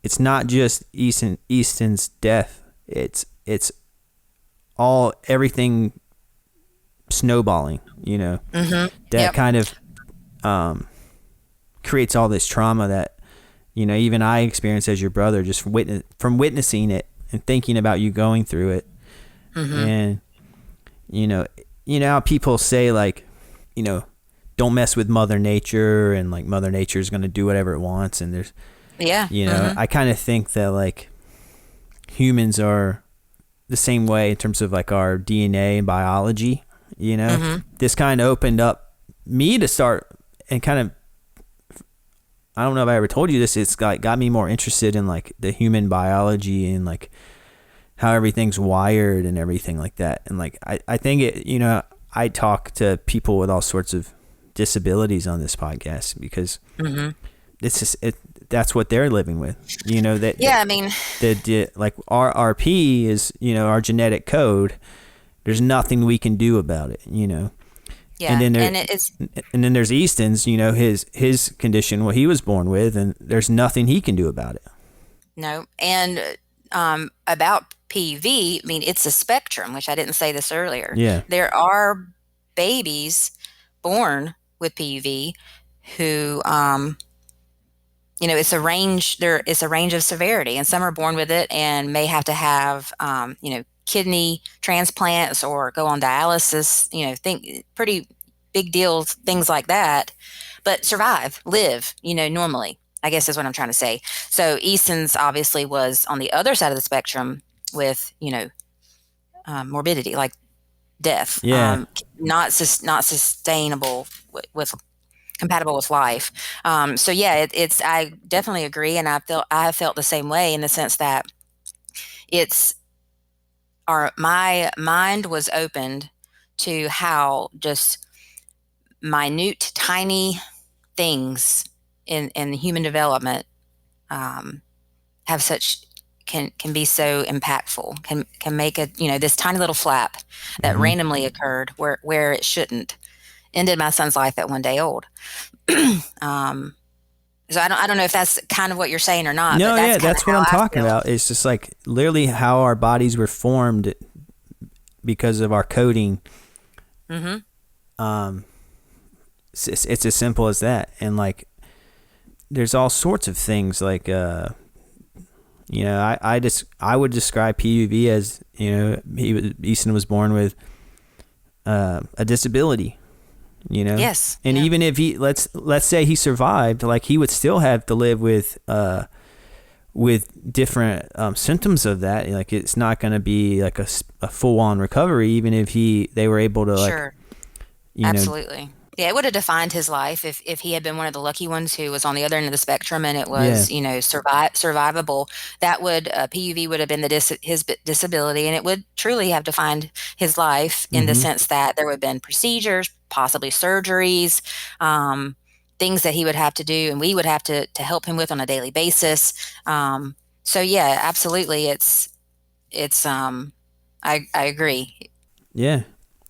it's not just Easton's death. It's everything snowballing, that kind of creates all this trauma that, even I experienced as your brother, just from witnessing it and thinking about you going through it. And, how people say, like, don't mess with Mother Nature, and like Mother Nature is going to do whatever it wants. And there's, I kind of think that like humans are the same way in terms of like our DNA and biology, This kind of opened up me to start and kind of, I don't know if I ever told you this, it's like got me more interested in like the human biology and like how everything's wired and everything like that. And like, I think it, I talk to people with all sorts of disabilities on this podcast because that's what they're living with, like our RP is, our genetic code. There's nothing we can do about it, Yeah, and then there's Easton's, his condition, what he was born with, and there's nothing he can do about it. No, and about PUV, I mean, it's a spectrum, which I didn't say this earlier. Yeah, there are babies born with PUV who, it's a range. It's a range of severity, and some are born with it and may have to have, kidney transplants or go on dialysis, think pretty big deals, things like that, but live, normally, I guess is what I'm trying to say. So Easton's obviously was on the other side of the spectrum with, morbidity, like death, not sustainable with compatible with life. So yeah, I definitely agree. And I have felt the same way in the sense that my mind was opened to how just minute, tiny things in human development can be so impactful, can make this tiny little flap that randomly occurred where it shouldn't, ended my son's life at 1 day old. So I don't know if that's kind of what you're saying or not. No, but that's what I'm talking about. It's just like literally how our bodies were formed because of our coding. It's as simple as that. And like, there's all sorts of things like, I would describe PUV as, Easton was born with a disability. Yes. And even if let's say he survived, like he would still have to live with different symptoms of that. Like it's not going to be like a full-on recovery, even if they were able to sure. Absolutely. Yeah, it would have defined his life if he had been one of the lucky ones who was on the other end of the spectrum and it was, survivable. That would, PUV would have been his disability, and it would truly have defined his life in the sense that there would have been procedures, possibly surgeries, things that he would have to do and we would have to help him with on a daily basis. So yeah, absolutely. I agree. Yeah.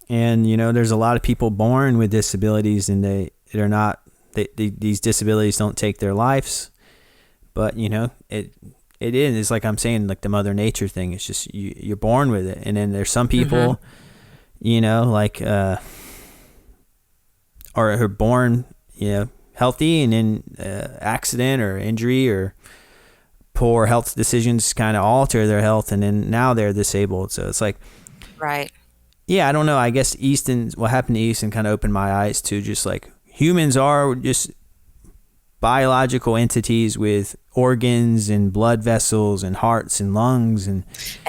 And, there's a lot of people born with disabilities and they're not these disabilities don't take their lives, but it is. It's like I'm saying, like the Mother Nature thing. It's just you're born with it, and then there's some people, like are born healthy, and then accident or injury or poor health decisions kind of alter their health, and then now they're disabled. So it's like, right. Yeah, I don't know. I guess what happened to Easton kind of opened my eyes to just like humans are just biological entities with organs and blood vessels and hearts and lungs, and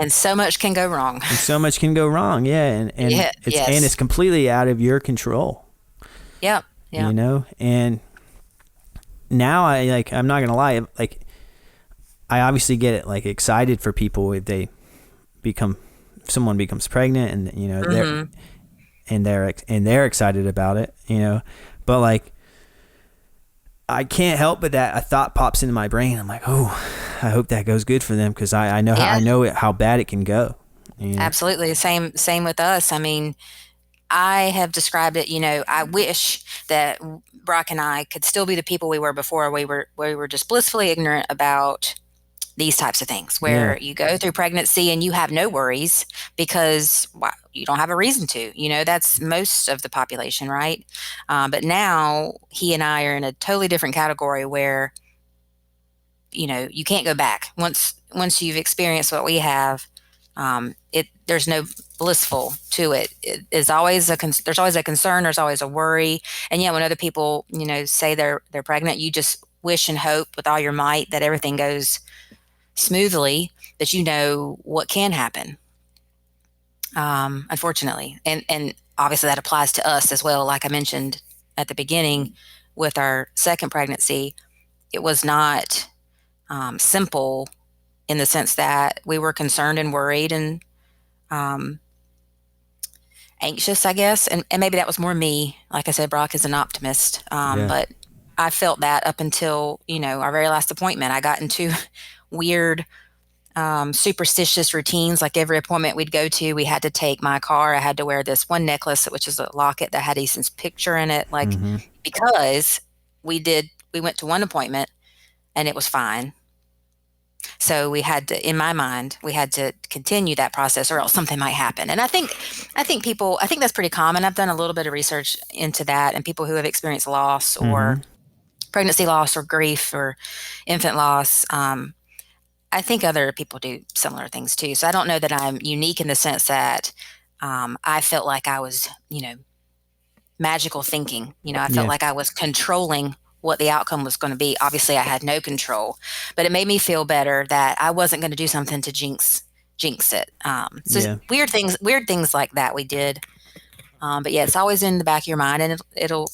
so much can go wrong. And so much can go wrong. Yeah, and it's completely out of your control. Yep. Yeah. And now I'm not gonna lie, like I obviously get like excited for people if someone becomes pregnant, and they're excited about it, but like I can't help but that a thought pops into my brain. I'm like, oh, I hope that goes good for them, because I know how bad it can go. Absolutely. Same with us. I mean, I have described it, I wish that Brock and I could still be the people we were before. We were just blissfully ignorant about these types of things, where you go through pregnancy and you have no worries because you don't have a reason to. That's most of the population, right? But now he and I are in a totally different category where you can't go back. Once you've experienced what we have, there's no blissful to it. There's always a concern. There's always a worry. And when other people say they're pregnant, you just wish and hope with all your might that everything goes smoothly, that what can happen, unfortunately. And obviously that applies to us as well. Like I mentioned at the beginning, with our second pregnancy, it was not simple, in the sense that we were concerned and worried and anxious, I guess. And maybe that was more me. Like I said, Brock is an optimist. But I felt that up until, our very last appointment. I got into weird, superstitious routines. Like every appointment we'd go to, we had to take my car. I had to wear this one necklace, which is a locket that had Easton's picture in it. Like, because we went to one appointment and it was fine. So we had to, in my mind, we had to continue that process, or else something might happen. And I think that's pretty common. I've done a little bit of research into that, and people who have experienced loss or pregnancy loss or grief or infant loss. I think other people do similar things too. So I don't know that I'm unique in the sense that I felt like I was, magical thinking. I felt like I was controlling what the outcome was going to be. Obviously, I had no control, but it made me feel better that I wasn't going to do something to jinx it. Weird things like that we did. But it's always in the back of your mind, and it'll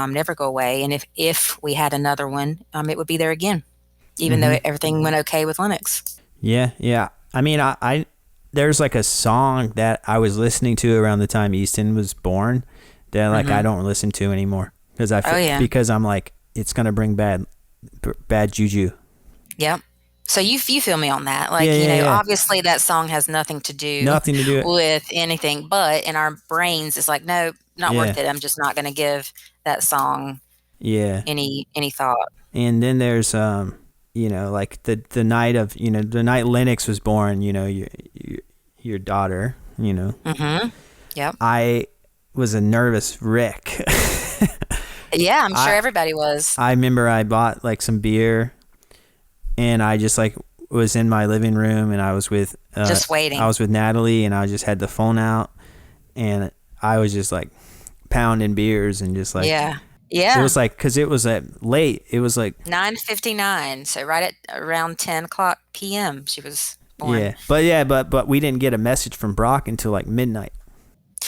never go away. And if we had another one, it would be there again, even though everything went okay with Lennox. Yeah. I mean, I there's like a song that I was listening to around the time Easton was born that I don't listen to anymore. Because I'm like, it's gonna bring bad juju. Yep. So you feel me on that? Like, obviously that song has nothing to do with anything, but in our brains, it's like, no, not worth it. I'm just not gonna give that song any thought. And then there's like the night of the night Lennox was born. Your daughter. Yep. I was a nervous wreck. Yeah, I'm sure everybody was. I remember I bought like some beer, and I just like was in my living room, and I was with just waiting. I was with Natalie, and I just had the phone out, and I was just like pounding beers and just like It was like, because it was late. It was like 9:59, so right at around 10:00 p.m. she was born. But we didn't get a message from Brock until like midnight.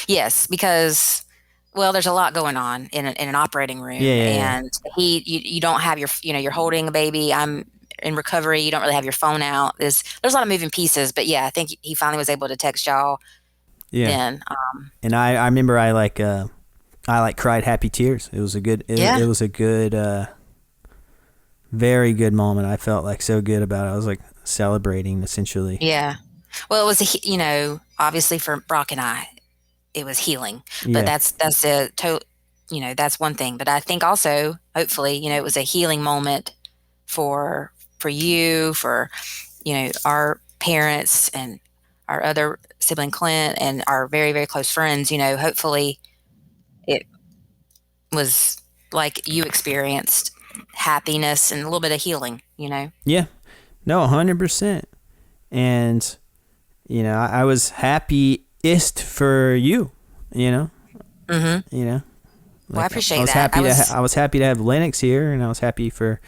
Yes, because there's a lot going on in an operating room, and you don't have you're holding a baby. I'm in recovery. You don't really have your phone out. There's a lot of moving pieces, but I think he finally was able to text y'all. Yeah. Then, and I remember I cried happy tears. It was a good. It was a good, very good moment. I felt like so good about it. I was like celebrating essentially. Yeah. Well, it was obviously for Brock and I, it was healing, but that's a that's one thing. But I think also, hopefully, it was a healing moment for you, for, our parents and our other sibling Clint and our very, very close friends. Hopefully it was like you experienced happiness and a little bit of healing. Yeah. No, 100%. And, I was happiest for you, Mm-hmm. Like Well, I I appreciate was that. happy I was happy to have Lennox here, and I was happy for,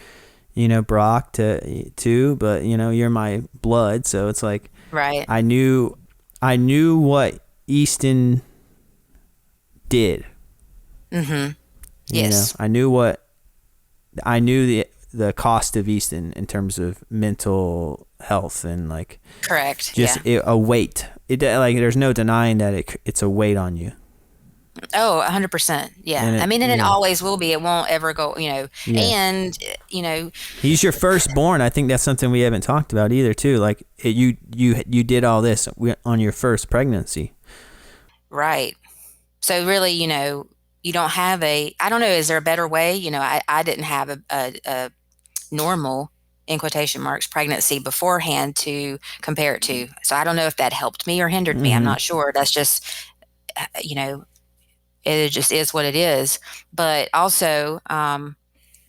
Brock too, but, you're my blood. So it's like, Right. I knew what Easton did, Mm-hmm. Yes. I knew the cost of Easton in terms of mental health and like Correct. just Yeah. a weight. Like there's no denying that it's a weight on you. Oh, 100%. Yeah. And I mean, and it yeah, always will be. It won't ever go, yeah. and, He's your firstborn. I think that's something we haven't talked about either too. Like you did all this on your first pregnancy. right. So really, you don't have I don't know, is there a better way? I didn't have a normal, in quotation marks, pregnancy beforehand to compare it to. So I don't know if that helped me or hindered me. I'm Mm-hmm. not sure. That's just, you know, it just is what it is. But also,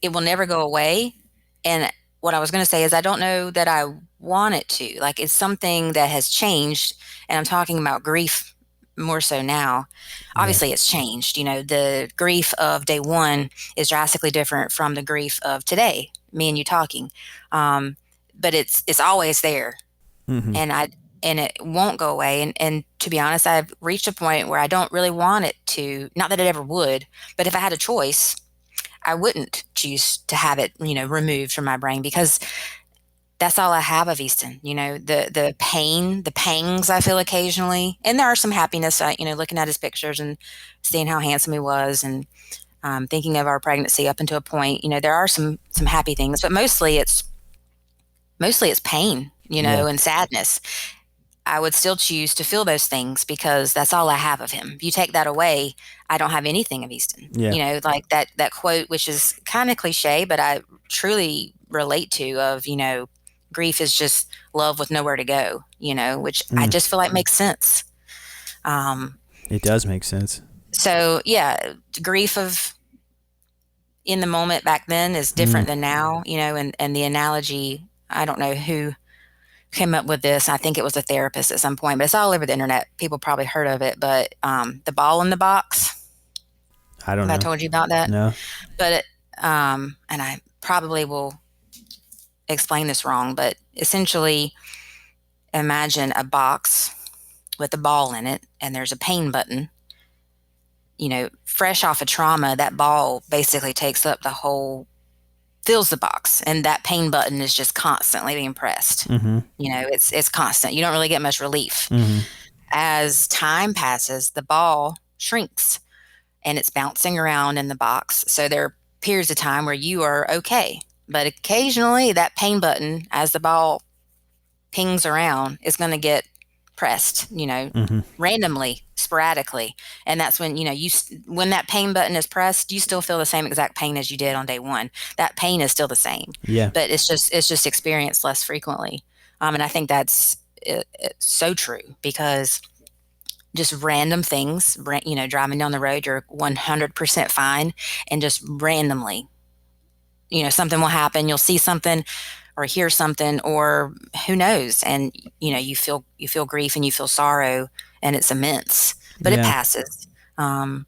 it will never go away. And what I was going to say is, I don't know that I want it to. Like, it's something that has changed. And I'm talking about grief more so now. Yeah. Obviously, it's changed. The grief of day one is drastically different from the grief of today, me and you talking. But it's always there. Mm-hmm. And it won't go away. And to be honest, I've reached a point where I don't really want it to, not that it ever would, but if I had a choice, I wouldn't choose to have it, removed from my brain, because that's all I have of Easton. The pain, the pangs I feel occasionally, and there are some happiness. Looking at his pictures and seeing how handsome he was, and thinking of our pregnancy up until a point. There are some happy things, but mostly it's pain, Yeah. and sadness. I would still choose to feel those things because that's all I have of him. If you take that away, I don't have anything of Easton. Yeah. Like that quote, which is kind of cliche, but I truly relate to, of, grief is just love with nowhere to go, which I Mm. just feel like makes sense. It does make sense. So yeah, grief of in the moment back then is different than now, and the analogy, I don't know who came up with this. I think it was a therapist at some point, but it's all over the internet. People probably heard of it, but the ball in the box. I don't Have I know. told you about that? No. But and I probably will explain this wrong, but essentially, imagine a box with a ball in it, and there's a pain button. Fresh off a trauma, that ball basically takes up the whole, fills the box, and that pain button is just constantly being pressed. Mm-hmm. It's constant. You don't really get much relief. Mm-hmm. As time passes, the ball shrinks and it's bouncing around in the box. So there are periods of time where you are okay, but occasionally that pain button, as the ball pings around, is going to get pressed, Mm-hmm. randomly, sporadically. And that's when, when that pain button is pressed, you still feel the same exact pain as you did on day one. That pain is still the same, Yeah. but it's just experienced less frequently. And I think that's it's so true, because just random things, driving down the road, you're 100% fine. And just randomly, something will happen. You'll see something or hear something, or who knows. And, you feel grief and you feel sorrow, and it's immense, but it Yeah. passes. And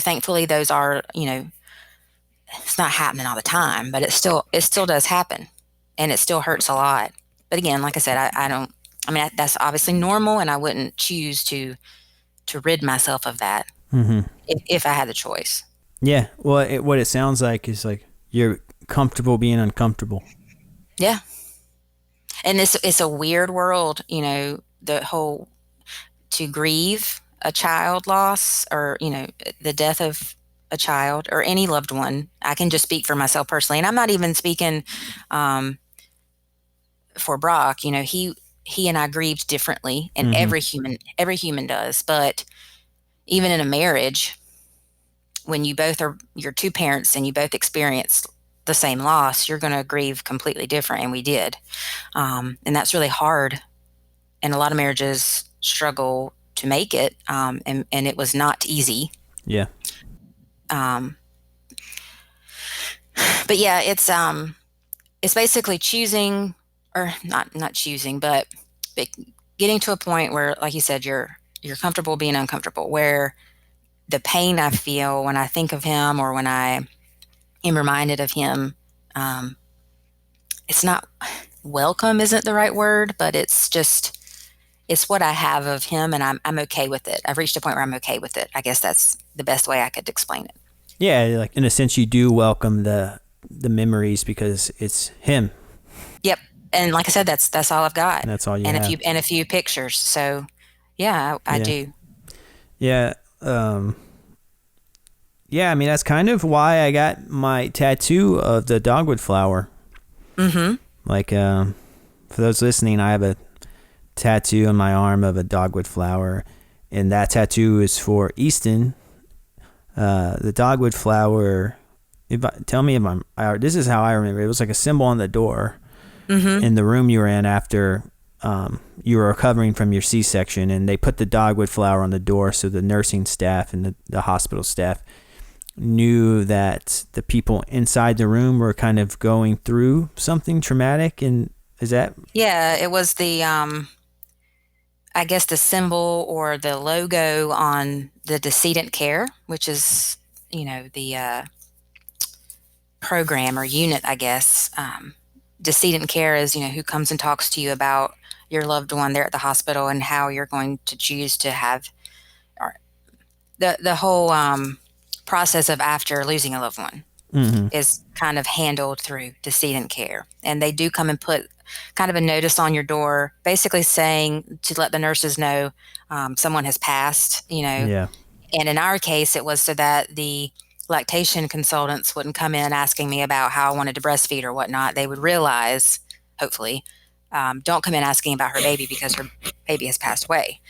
thankfully those are, it's not happening all the time, but it still does happen, and it still hurts a lot. But again, like I said, I don't, I mean, that's obviously normal, and I wouldn't choose to rid myself of that Mm-hmm. if I had the choice. Yeah. Well, what it sounds like is like you're comfortable being uncomfortable. Yeah. And it's a weird world, the whole, to grieve a child loss, or, the death of a child or any loved one. I can just speak for myself personally. And I'm not even speaking for Brock. He and I grieved differently, and Mm-hmm. every human does. But even in a marriage, when you're two parents and you both experienced the same loss, you're going to grieve completely different. And we did. And that's really hard. And a lot of marriages struggle to make it. And it was not easy. Yeah. But yeah, it's basically choosing, or not choosing, but getting to a point where, like you said, you're comfortable being uncomfortable, where the pain I feel when I think of him or when I am reminded of him, it's not welcome isn't the right word, but it's what I have of him, and I'm okay with it. I've reached a point where I'm okay with it. I guess that's the best way I could explain it. Yeah, like in a sense, you do welcome the memories because it's him. Yep, and like I said, that's all I've got. And that's all you and have. a few pictures. So, yeah, I do. Yeah. Yeah, I mean, that's kind of why I got my tattoo of the dogwood flower. Mm-hmm. Like, for those listening, I have a tattoo on my arm of a dogwood flower, and that tattoo is for Easton. The dogwood flower, tell me if this is how I remember it. It was like a symbol on the door in the room you were in after you were recovering from your C-section, and they put the dogwood flower on the door so the nursing staff and the hospital staff knew that the people inside the room were kind of going through something traumatic. And is that? Yeah, it was the I guess the symbol or the logo on the decedent care, which is, the program or unit, I guess. Decedent care is, who comes and talks to you about your loved one there at the hospital and how you're going to choose to have the whole process of after losing a loved one is kind of handled through decedent care. And they do come and put kind of a notice on your door, basically saying to let the nurses know someone has passed, Yeah. And in our case, it was so that the lactation consultants wouldn't come in asking me about how I wanted to breastfeed or whatnot. They would realize, hopefully, don't come in asking about her baby because her baby has passed away.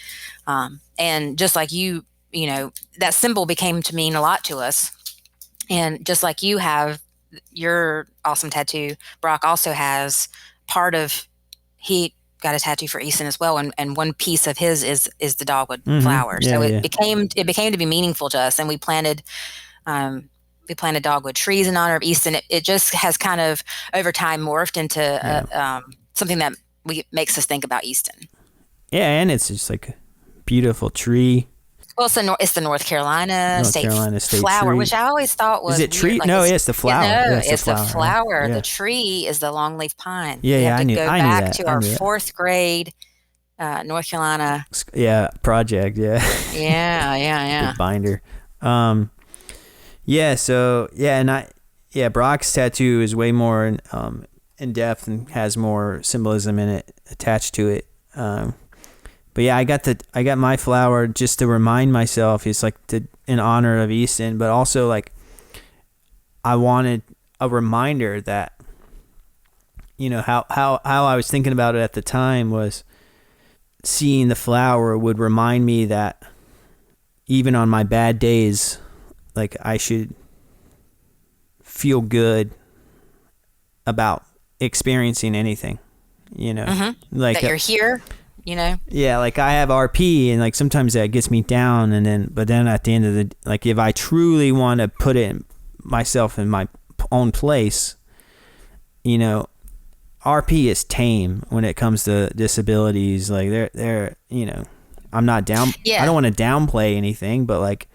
And just like you, that symbol became to mean a lot to us. And just like you have your awesome tattoo, Brock also has he got a tattoo for Easton as well, and one piece of his is the dogwood flower. Yeah, so it became to be meaningful to us, and we planted dogwood trees in honor of Easton. It just has kind of over time morphed into something that makes us think about Easton. Yeah, and it's just like a beautiful tree. Well, it's the North Carolina State flower, tree. Which I always thought was Is it tree? Like no, it's the flower. No, it's the flower. Right? Yeah. The tree is the longleaf pine. Yeah, I knew. Go back to our fourth grade North Carolina. Yeah, project. Yeah. Yeah. The binder. Yeah. So and Brock's tattoo is way more in depth and has more symbolism in it attached to it. But yeah, I got my flower just to remind myself. It's like in honor of Easton, but also like I wanted a reminder that how I was thinking about it at the time was seeing the flower would remind me that even on my bad days, like I should feel good about experiencing anything, like that you're here. Yeah, like I have RP, and like sometimes that gets me down, but then at the end of the, like if I truly want to put myself in my own place, RP is tame when it comes to disabilities. Like they're I'm not down. Yeah. I don't want to downplay anything, but like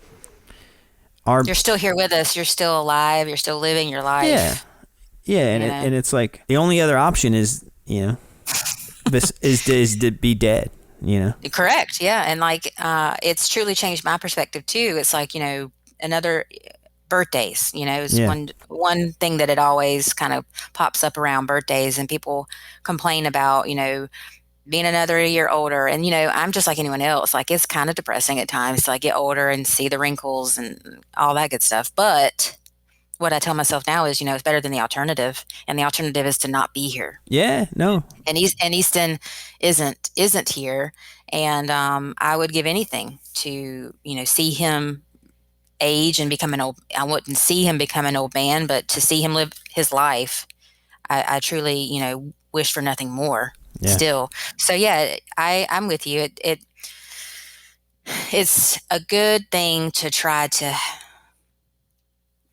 you're still here with us. You're still alive. You're still living your life. Yeah, and it's like the only other option is is to be dead, Correct. Yeah. And like it's truly changed my perspective too. It's like, another birthdays, is one thing that it always kind of pops up around birthdays, and people complain about, being another year older. And, I'm just like anyone else. Like it's kind of depressing at times to like get older and see the wrinkles and all that good stuff. But what I tell myself now is, it's better than the alternative, and the alternative is to not be here. Yeah, no. And Easton isn't here, and I would give anything to see him age and become an old, I wouldn't see him become an old man, but to see him live his life, I truly, wish for nothing more still. So yeah, I'm with you. It's a good thing to try to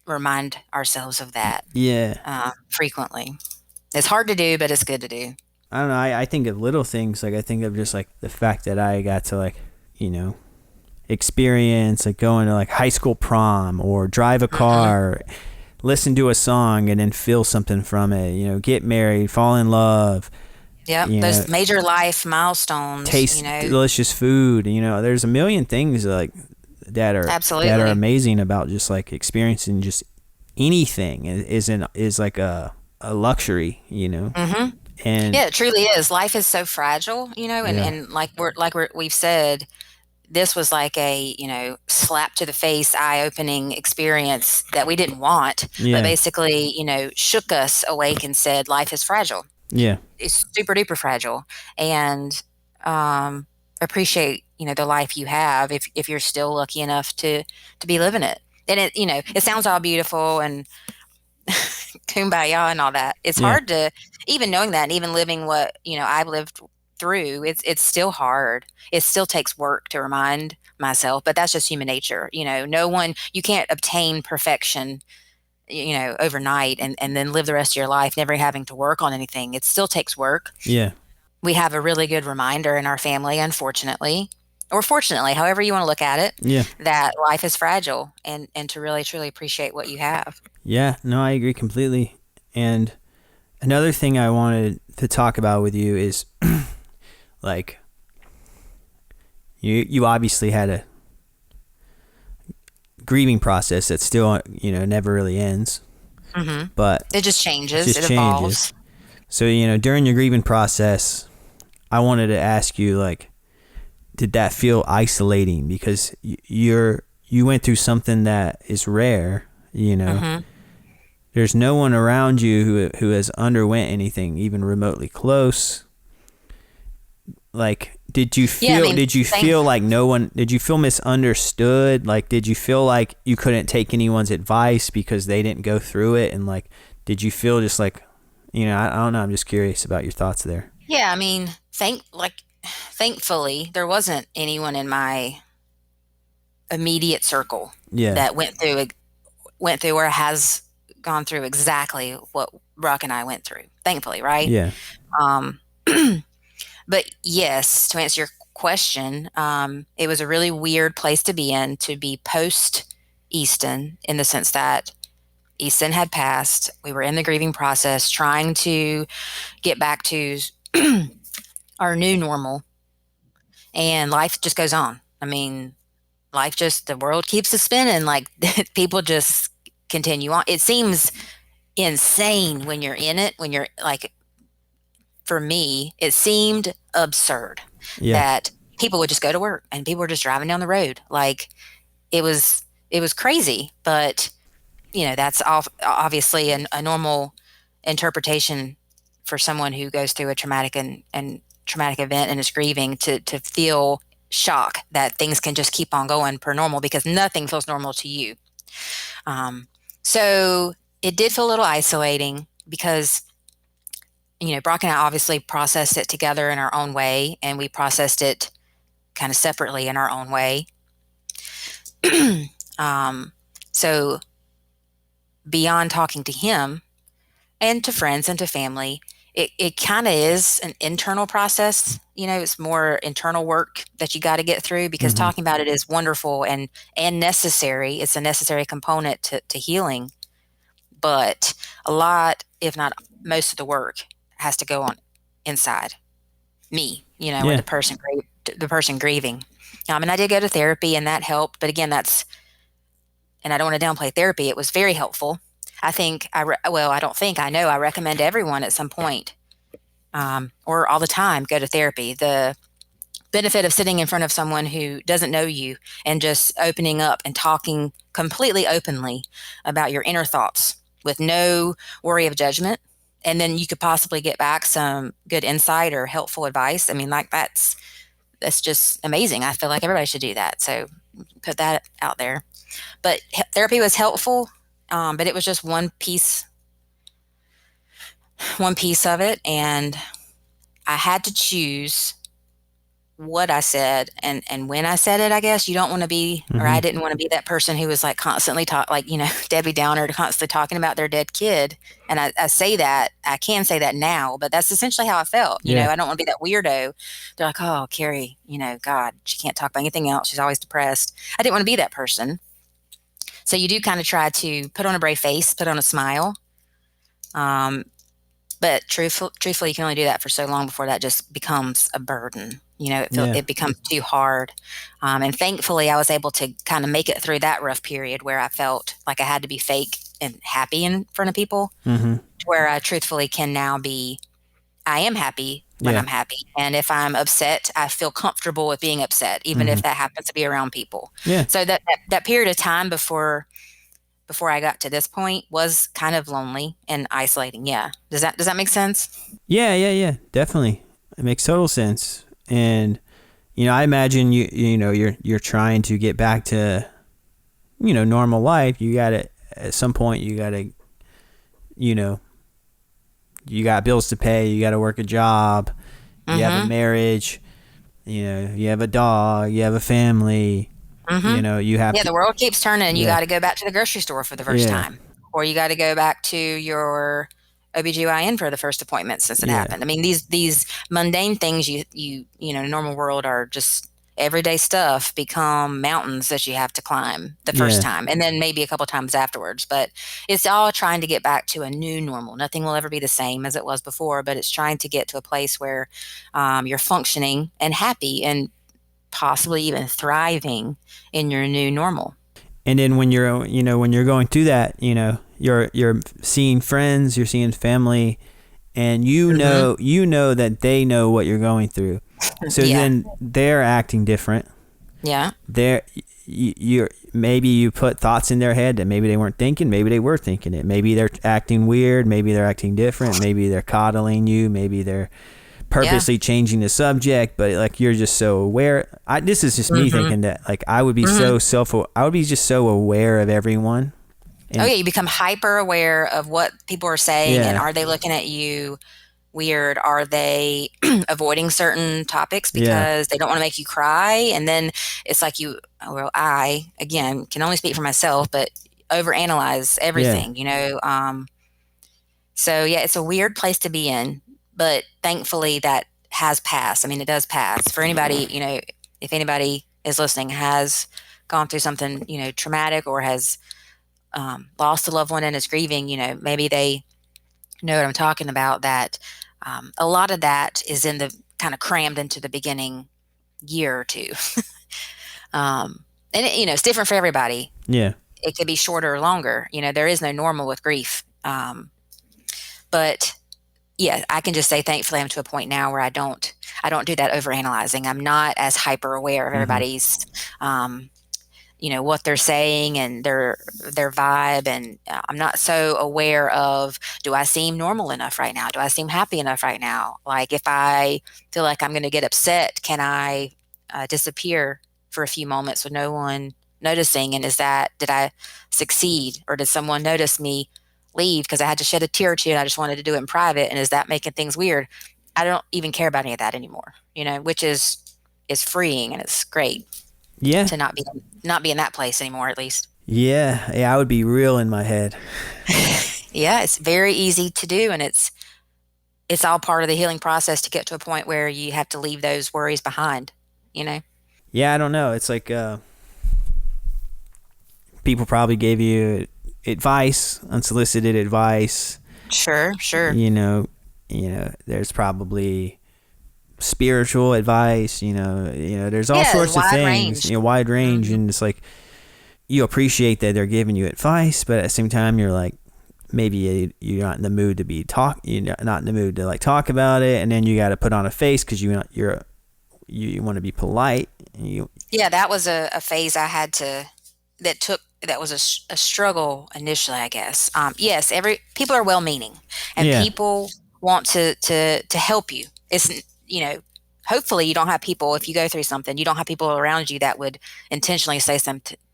remind ourselves of that. Frequently. It's hard to do, but it's good to do. I don't know. I think of little things. Like, I think of just like the fact that I got to, like, experience like going to like high school prom, or drive a car, listen to a song and then feel something from it, get married, fall in love. Yep, those major life milestones. Taste delicious food. There's a million things like that are absolutely that are amazing about just like experiencing just anything is like a luxury. And yeah, it truly is. Life is so fragile, and we've said, this was like a, slap to the face, eye-opening experience that we didn't want, but basically, shook us awake and said, life is fragile. Yeah. It's super duper fragile. And appreciate, the life you have if you're still lucky enough to be living it. And it sounds all beautiful and kumbaya and all that. It's hard to, even knowing that and even living what, I've lived through, it's still hard. It still takes work to remind myself, but that's just human nature. You can't obtain perfection, overnight and then live the rest of your life never having to work on anything. It still takes work. Yeah. We have a really good reminder in our family, unfortunately, or fortunately, however you want to look at it, that life is fragile, and to really, truly appreciate what you have. Yeah, no, I agree completely. And another thing I wanted to talk about with you is like, you obviously had a grieving process that still, never really ends. Mm-hmm. But it just changes. It evolves. So, during your grieving process, I wanted to ask you, like, did that feel isolating? Because you went through something that is rare, Mm-hmm. There's no one around you who has underwent anything even remotely close. Like, did you feel like did you feel misunderstood? Like, did you feel like you couldn't take anyone's advice because they didn't go through it? And like, did you feel just like, I don't know. I'm just curious about your thoughts there. Yeah. I mean, thankfully there wasn't anyone in my immediate circle that went through or has gone through exactly what Brock and I went through, thankfully. Right. Yeah. But yes, to answer your question, it was a really weird place to be post Easton, in the sense that Easton had passed. We were in the grieving process, trying to get back to our new normal, and life just goes on. I mean, the world keeps spinning, like people just continue on. It seems insane when you're in it, when you're like, for me, it seemed absurd that people would just go to work and people were just driving down the road. Like, it was crazy, but that's obviously a normal interpretation for someone who goes through a traumatic and traumatic event and is grieving, to feel shock that things can just keep on going per normal, because nothing feels normal to you. So it did feel a little isolating, because Brock and I obviously processed it together in our own way, and we processed it kind of separately in our own way. So beyond talking to him and to friends and to family, it kind of is an internal process. It's more internal work that you got to get through, because talking about it is wonderful and necessary. It's a necessary component to healing. But a lot, if not most of the work, has to go on inside me, with the person grieving. And I did go to therapy, and that helped. But again, and I don't want to downplay therapy. It was very helpful. I think I know I recommend everyone at some point, or all the time, go to therapy. The benefit of sitting in front of someone who doesn't know you and just opening up and talking completely openly about your inner thoughts with no worry of judgment. And then you could possibly get back some good insight or helpful advice. I mean, like, that's just amazing. I feel like everybody should do that. So put that out there. But therapy was helpful, but it was just one piece of it, and I had to choose what I said and when I said it. I guess you don't want to be, or Mm-hmm. I didn't want to be that person who was like constantly Debbie Downer, constantly talking about their dead kid. And I say that, I can say that now, but that's essentially how I felt. Yeah. I don't want to be that weirdo. They're like, oh, Kari, God, she can't talk about anything else. She's always depressed. I didn't want to be that person. So you do kind of try to put on a brave face, put on a smile. Um, but truthfully, you can only do that for so long before that just becomes a burden. Yeah. It becomes too hard. And thankfully, I was able to kind of make it through that rough period where I felt like I had to be fake and happy in front of people, Mm-hmm. where I truthfully can now be, I am happy when Yeah. I'm happy. And if I'm upset, I feel comfortable with being upset, even Mm-hmm. if that happens to be around people. Yeah. So that period of time before I got to this point was kind of lonely and isolating. Yeah. Does that make sense? Yeah. Yeah. Yeah. Definitely. It makes total sense. And I imagine you're trying to get back to normal life. You got to at some point you got to you know you got bills to pay. You got to work a job. You have a Mm-hmm. marriage. You have a dog. You have a family. Mm-hmm. You have Yeah, to. the world keeps turning and you Yeah. got to go back to the grocery store for the first Yeah. time. Or you got to go back to your OBGYN for the first appointment since it Yeah. happened. I mean, these mundane things normal world are just everyday stuff become mountains that you have to climb the first Yeah. time and then maybe a couple times afterwards. But it's all trying to get back to a new normal. Nothing will ever be the same as it was before, but it's trying to get to a place where you're functioning and happy and possibly even thriving in your new normal. And then when you're going through that, you're seeing friends, you're seeing family, and Hmm. that they know what you're going through. So Yeah. then they're acting different. Yeah. They're you're maybe you put thoughts in their head that maybe they weren't thinking, maybe they were thinking it. Maybe they're acting weird, maybe they're acting different, maybe they're coddling you, maybe they're Yeah. purposely changing the subject, but like you're just so aware. This is just me Hmm. thinking that like I would be Hmm. I would be just so aware of everyone. Oh And yeah, you become hyper aware of what people are saying, and yeah, are they looking at you weird? Are they avoiding certain topics yeah, because they don't want to make you cry? And then it's like I again can only speak for myself, but overanalyze yeah, everything. So yeah, it's a weird place to be in, but thankfully that has passed. I mean, it does pass. For anybody, if anybody is listening has gone through something, traumatic or has lost a loved one and is grieving, maybe they know what I'm talking about. That a lot of that is in the kind of crammed into the beginning year or two. And it's different for everybody. yeah, It could be shorter or longer. There is no normal with grief. But yeah, I can just say thankfully I'm to a point now where I don't do that overanalyzing. I'm not as hyper aware of hmm, everybody's what they're saying and their vibe, and I'm not so aware of, do I seem normal enough right now? Do I seem happy enough right now? Like if I feel like I'm going to get upset, can I disappear for a few moments with no one noticing? And did I succeed, or did someone notice me leave because I had to shed a tear or two and I just wanted to do it in private? And is that making things weird? I don't even care about any of that anymore, which is freeing, and it's great yeah, to not be in that place anymore, at least. yeah, yeah. I would be real in my head. Yeah, it's very easy to do, and it's all part of the healing process to get to a point where you have to leave those worries behind, you know. Yeah, I don't know. It's like people probably gave you advice, unsolicited advice. Sure, sure. You know, there's probably spiritual advice. There's all Yeah, sorts of wide things. range. Wide range, Hmm. and it's like you appreciate that they're giving you advice, but at the same time, you're like maybe you're not in the mood to be you're not in the mood to like talk about it, and then you got to put on a face because you want to be polite. Yeah, that was a phase I had to that was a struggle initially, I guess. Yes, every people are well meaning, and Yeah, people want to help you. It's you know hopefully you don't have people, if you go through something, you don't have people around you that would intentionally say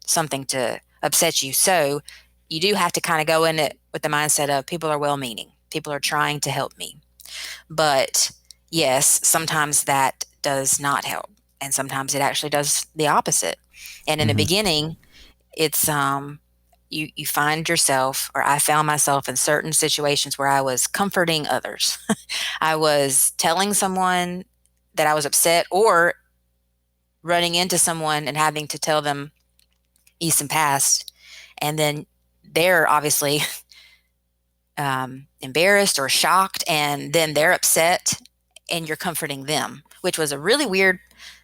something to upset you. So you do have to kind of go in it with the mindset of people are well-meaning. People are trying to help me. But yes, sometimes that does not help. And sometimes it actually does the opposite. And in the beginning, it's you find yourself, or I found myself in certain situations where I was comforting others. I was telling someone that I was upset, or running into someone and having to tell them Easton passed, and then they're obviously embarrassed or shocked, and then they're upset, and you're comforting them, which was a really weird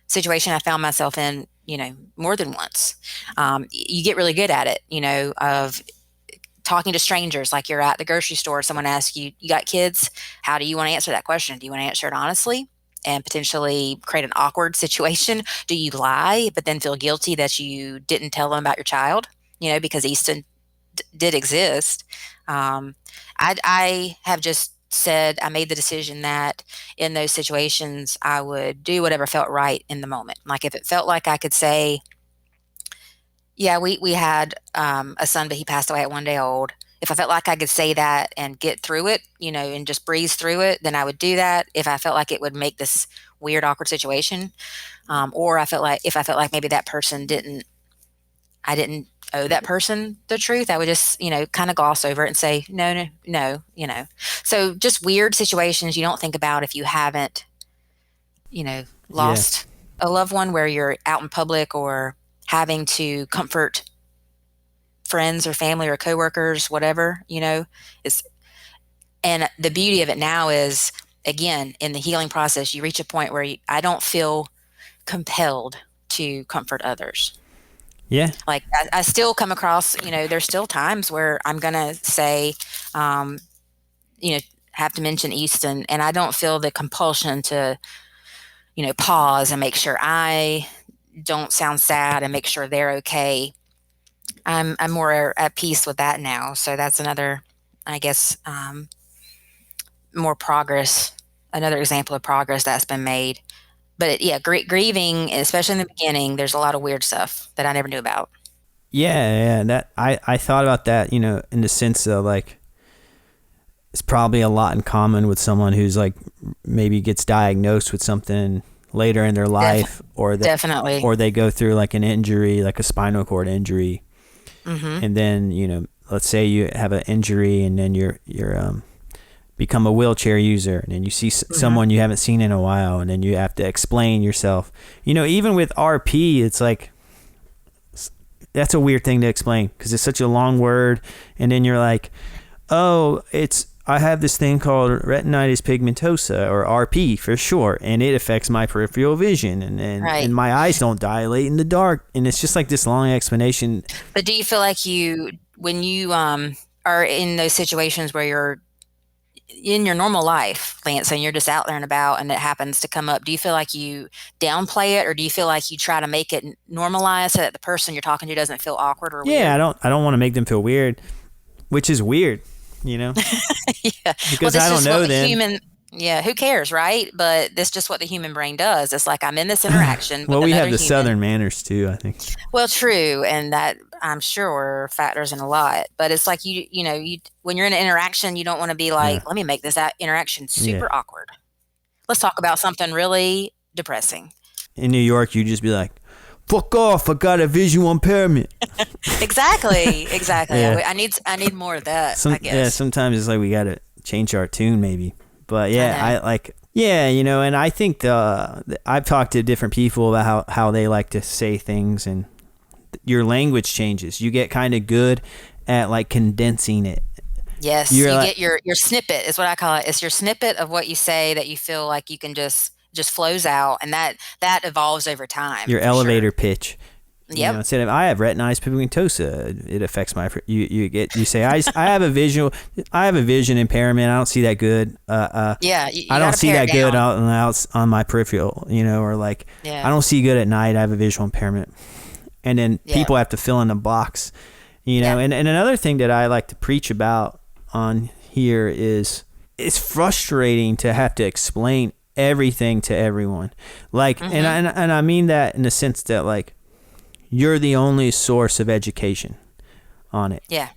situation I found myself in, more than once. You get really good at it, of talking to strangers, like you're at the grocery store, someone asks you, you got kids? How do you want to answer that question? Do you want to answer it honestly and potentially create an awkward situation? Do you lie, but then feel guilty that you didn't tell them about your child, because Easton did exist? I have just said, I made the decision that in those situations, I would do whatever felt right in the moment. Like if it felt like I could say, yeah, we had a son, but he passed away at 1 day old. If I felt like I could say that and get through it, and just breeze through it, then I would do that. If I felt like it would make this weird, awkward situation, or if I felt like maybe that person I didn't owe that person the truth, I would just, kind of gloss over it and say, no. So just weird situations you don't think about if you haven't, lost a loved one, where you're out in public or having to comfort friends or family or coworkers, whatever, is, and the beauty of it now is, again, in the healing process, you reach a point where I don't feel compelled to comfort others. Yeah. Like I still come across, there's still times where I'm going to say, have to mention Easton, and I don't feel the compulsion to, pause and make sure I don't sound sad and make sure they're okay. I'm more at peace with that now. So that's another, I guess, more progress, another example of progress that's been made. But grieving, especially in the beginning, there's a lot of weird stuff that I never knew about. Yeah. That I thought about that, in the sense of like, it's probably a lot in common with someone who's like maybe gets diagnosed with something later in their life, Definitely, or they go through like an injury, like a spinal cord injury, and then let's say you have an injury and then you're become a wheelchair user, and then you see someone you haven't seen in a while, and then you have to explain yourself. Even with RP, it's like, that's a weird thing to explain because it's such a long word, and then you're like, oh, I have this thing called retinitis pigmentosa, or RP for short, and it affects my peripheral vision, and my eyes don't dilate in the dark, and it's just like this long explanation. But do you feel like when you are in those situations where you're in your normal life, Lance, and you're just out there and about, and it happens to come up, do you feel like you downplay it, or do you feel like you try to make it normalized so that the person you're talking to doesn't feel awkward or weird? Yeah, I don't want to make them feel weird, which is weird. Yeah, because I don't know them. Who cares, right? But that's just what the human brain does. It's like I'm in this interaction. Well, we have the human. Southern manners too, I think. Well, true, and that I'm sure factors in a lot. But it's like you when you're in an interaction, you don't want to be like, let me make this interaction super awkward. Let's talk about something really depressing. In New York, you just be like, fuck off, I got a visual impairment. Exactly. Yeah. I need more of that, I guess. Yeah, sometimes it's like we got to change our tune maybe. But yeah, and I think I've talked to different people about how they like to say things, and your language changes. You get kind of good at like condensing it. Yes, you get your snippet is what I call it. It's your snippet of what you say that you feel like you can just flows out, and that evolves over time. Your elevator pitch. Yep. Instead of I have retinitis pigmentosa, it affects my you say I have a vision impairment. I don't see that good. I don't see that good on my peripheral. Or like I don't see good at night. I have a visual impairment, and then people have to fill in the box. And another thing that I like to preach about on here is it's frustrating to have to explain everything to everyone. Like, and I mean that in the sense that like, you're the only source of education on it. Yeah.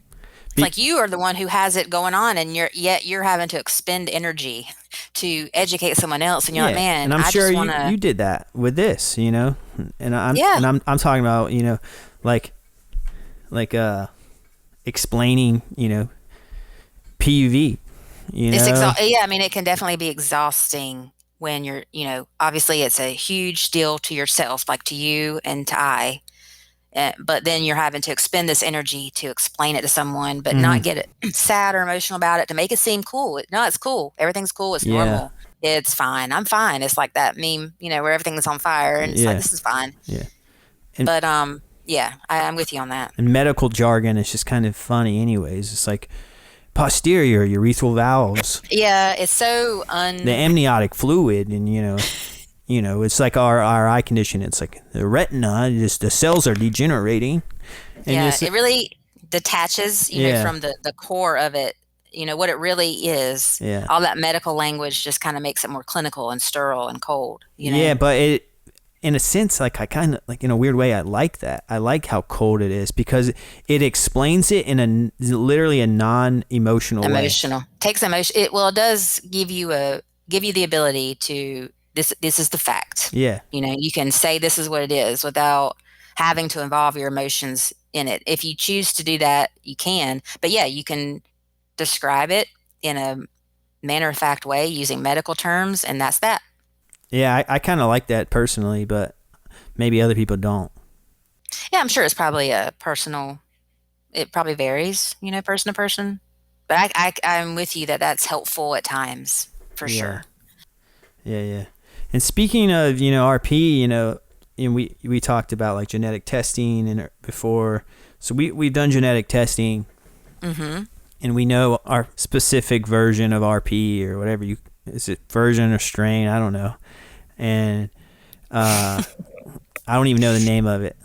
It's like you are the one who has it going on, and you're having to expend energy to educate someone else, and you're like, man, and I'm I sure just want to. you did that with this, you know, and I'm talking about, you know, like explaining, you know, PUV, you know. Yeah, I mean, it can definitely be exhausting when you're, you know, obviously it's a huge deal to yourself, like to you and to I. But then you're having to expend this energy to explain it to someone, but not get it sad or emotional about it to make it seem cool. No, it's cool. Everything's cool. It's normal. It's fine. I'm fine. It's like that meme, you know, where everything's on fire and it's like, this is fine. Yeah. But yeah, I'm with you on that. And medical jargon is just kind of funny anyways. It's like posterior urethral valves. Yeah, it's so the amniotic fluid, and you know, it's like our eye condition. It's like the retina, just the cells are degenerating. And it really detaches, you know, from the core of it. You know, what it really is. Yeah. All that medical language just kind of makes it more clinical and sterile and cold. You know? Yeah, but it, in a sense, like I kind of, like in a weird way, I like that. I like how cold it is because it explains it in literally a non-emotional way. Takes emotion. It does give you the ability to. This is the fact. Yeah. You know, you can say this is what it is without having to involve your emotions in it. If you choose to do that, you can. But yeah, you can describe it in a matter-of-fact way using medical terms, and that's that. Yeah, I kind of like that personally, but maybe other people don't. Yeah, I'm sure it's probably it probably varies, you know, person to person. But I'm with you that that's helpful at times, for sure. Yeah. And speaking of, you know, RP, you know, and we talked about like genetic testing and before, so we've done genetic testing, and we know our specific version of RP or whatever is it version or strain? I don't know, and I don't even know the name of it.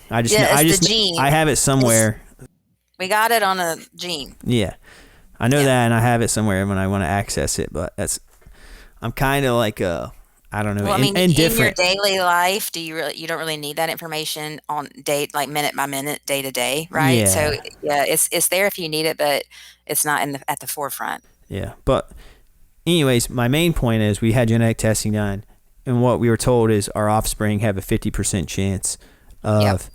I just gene. I have it somewhere. We got it on a gene. Yeah, I know that, and I have it somewhere when I want to access it, but I'm kind of like I don't know, well, I mean, indifferent. In your daily life, you don't really need that information on like minute by minute, day to day, right? Yeah. So yeah, it's there if you need it, but it's not at the forefront. Yeah, but anyways, my main point is we had genetic testing done, and what we were told is our offspring have a 50% chance of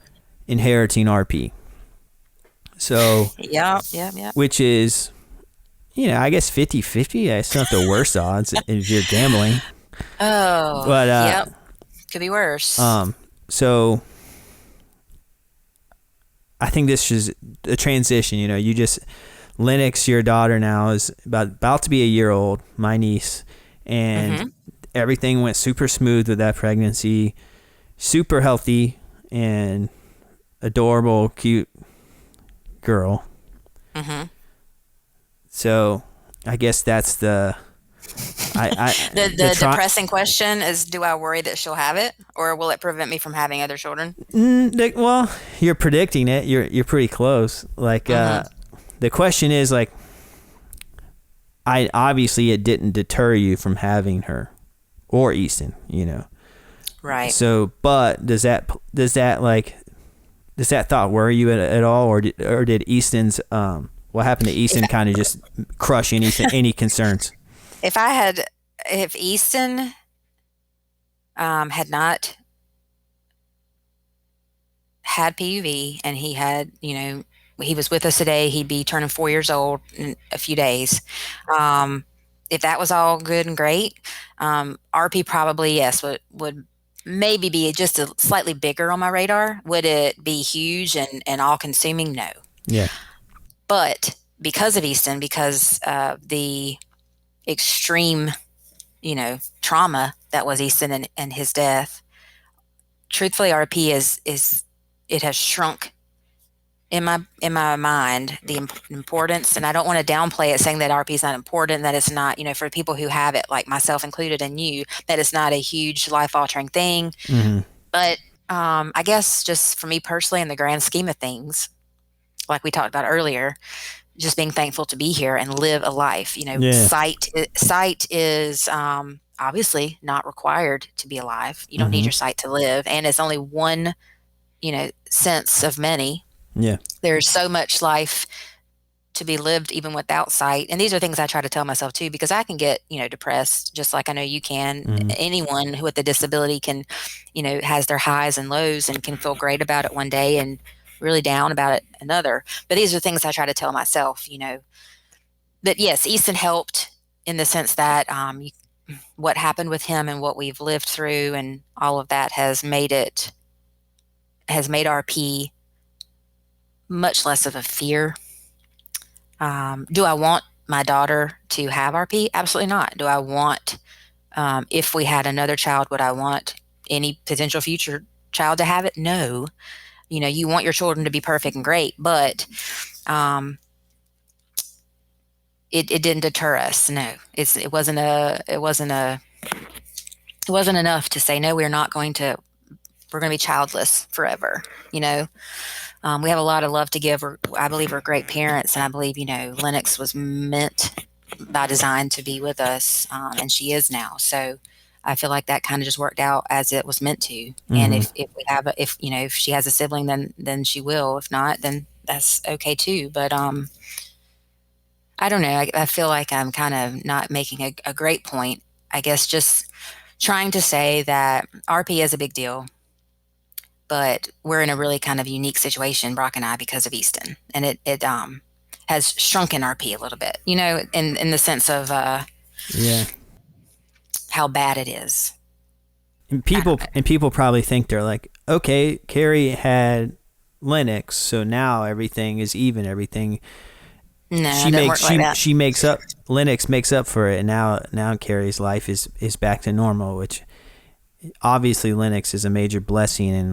inheriting RP. So yeah. Which is, you know, I guess 50-50. It's not the worst odds if you're gambling. Oh, but could be worse. So I think this is a transition. You know, you just Lennox, your daughter now is about to be a year old, my niece, and everything went super smooth with that pregnancy, super healthy and adorable, cute girl. So I guess that's the depressing question is, do I worry that she'll have it, or will it prevent me from having other children? Well, you're predicting it. You're pretty close. Like the question is like, obviously it didn't deter you from having her or Easton, you know. Right. So, but does that thought worry you at all, or did Easton's what happened to Easton kind of just crush any concerns? If Easton had not had PUV and he had, you know, he was with us today, he'd be turning 4 years old in a few days. If that was all good and great, RP probably, yes, would maybe be just a slightly bigger on my radar. Would it be huge and all consuming? No. Yeah. But because of Easton, because of the extreme, you know, trauma that was Easton and his death, truthfully, RP is it has shrunk in my mind the importance, and I don't want to downplay it saying that RP is not important, that it's not, you know, for people who have it, like myself included and you, that it's not a huge life-altering thing. But I guess just for me personally, in the grand scheme of things, like we talked about earlier, just being thankful to be here and live a life. You know, sight is obviously not required to be alive. You don't need your sight to live, and it's only one sense of many. Yeah. There's so much life to be lived even without sight. And these are things I try to tell myself too, because I can get, depressed, just like I know you can. Mm-hmm. Anyone who with a disability can, has their highs and lows and can feel great about it one day and really down about it another. But these are things I try to tell myself, that yes, Easton helped in the sense that what happened with him and what we've lived through and all of that has made RP much less of a fear. Do I want my daughter to have RP? Absolutely not. Do I want, if we had another child, would I want any potential future child to have it? No. You want your children to be perfect and great, but it didn't deter us. No, it wasn't enough to say, no, we're going to be childless forever. We have a lot of love to give. I believe we're great parents, and I believe, Lennox was meant by design to be with us, and she is now. So I feel like that kind of just worked out as it was meant to. Mm-hmm. And if she has a sibling, then she will. If not, then that's okay too. But I don't know. I feel like I'm kind of not making a great point. I guess just trying to say that RP is a big deal. But we're in a really kind of unique situation, Brock and I, because of Easton, and it has shrunken RP a little bit, in the sense of how bad it is. And people probably think they're like, okay, Kari had Lennox, so now everything is even. Everything. No, it doesn't work like that. She makes up. Lennox makes up for it, and now Kari's life is back to normal, which. Obviously Lennox is a major blessing and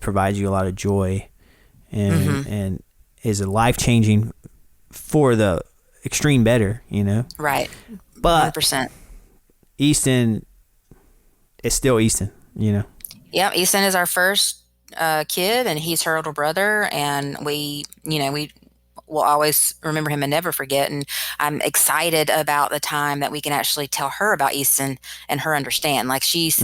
provides you a lot of joy and is a life-changing for the extreme better, Right. But 100%. Easton is still Easton, Yep. Easton is our first kid and he's her older brother, and we will always remember him and never forget. And I'm excited about the time that we can actually tell her about Easton and her understand. Like she's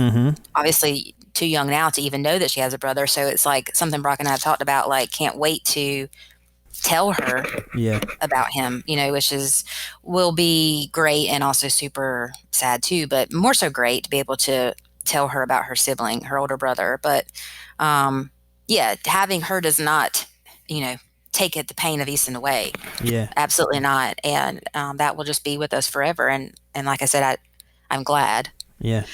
obviously too young now to even know that she has a brother. So it's like something Brock and I have talked about, can't wait to tell her about him, which will be great and also super sad too, but more so great to be able to tell her about her sibling, her older brother. But having her does not, take the pain of Easton away. Yeah, absolutely not. And that will just be with us forever. And like I said, I'm glad. Yeah.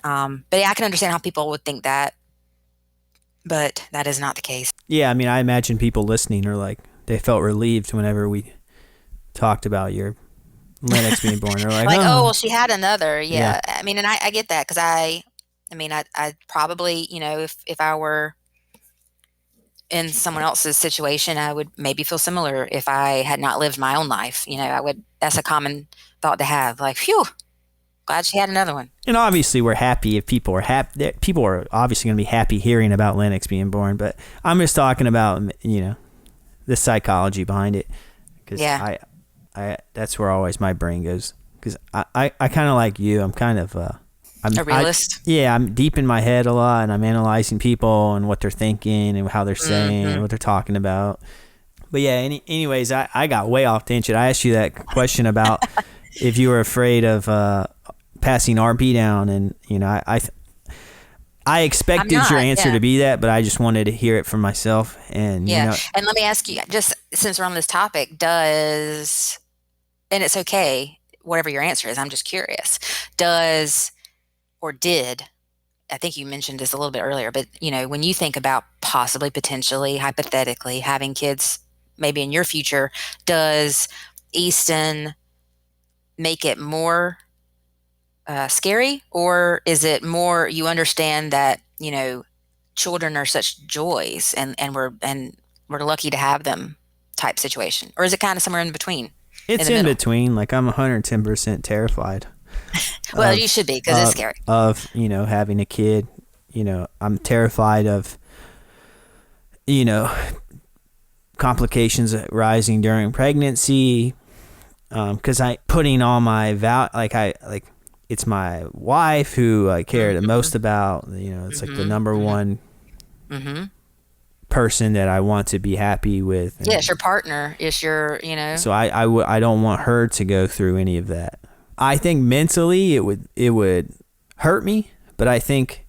But I can understand how people would think that, but that is not the case. Yeah, I mean, I imagine people listening are they felt relieved whenever we talked about your Lennox being born. They're like, oh, well, she had another. Yeah. I mean, and I get that because I probably, if I were in someone else's situation, I would maybe feel similar if I had not lived my own life. That's a common thought to have. Phew, glad she had another one. And obviously we're happy if people are happy. People are obviously going to be happy hearing about Lennox being born, but I'm just talking about, the psychology behind it. Cause I that's where always my brain goes. Cause I kind of like you. I'm kind of, I'm a realist. I'm deep in my head a lot, and I'm analyzing people and what they're thinking and how they're saying and what they're talking about. But yeah, anyways, I got way off tangent. I asked you that question about if you were afraid of passing RP down, and I expected your answer to be that, but I just wanted to hear it from myself. And and let me ask you, just since we're on this topic, and it's okay, whatever your answer is, I'm just curious, did, I think you mentioned this a little bit earlier, but when you think about possibly, potentially, hypothetically having kids maybe in your future, does Easton make it more scary, or is it more you understand that children are such joys and we're lucky to have them type situation, or is it kind of somewhere in between? It's in between. I'm 110% terrified. Well, you should be, because it's scary. Of, having a kid. I'm terrified of, complications rising during pregnancy. Because putting all my it's my wife who I care the most about. It's the number one Mm-hmm. person that I want to be happy with. Yeah, it's your partner. It's your, So I don't want her to go through any of that. I think mentally it would hurt me, but I think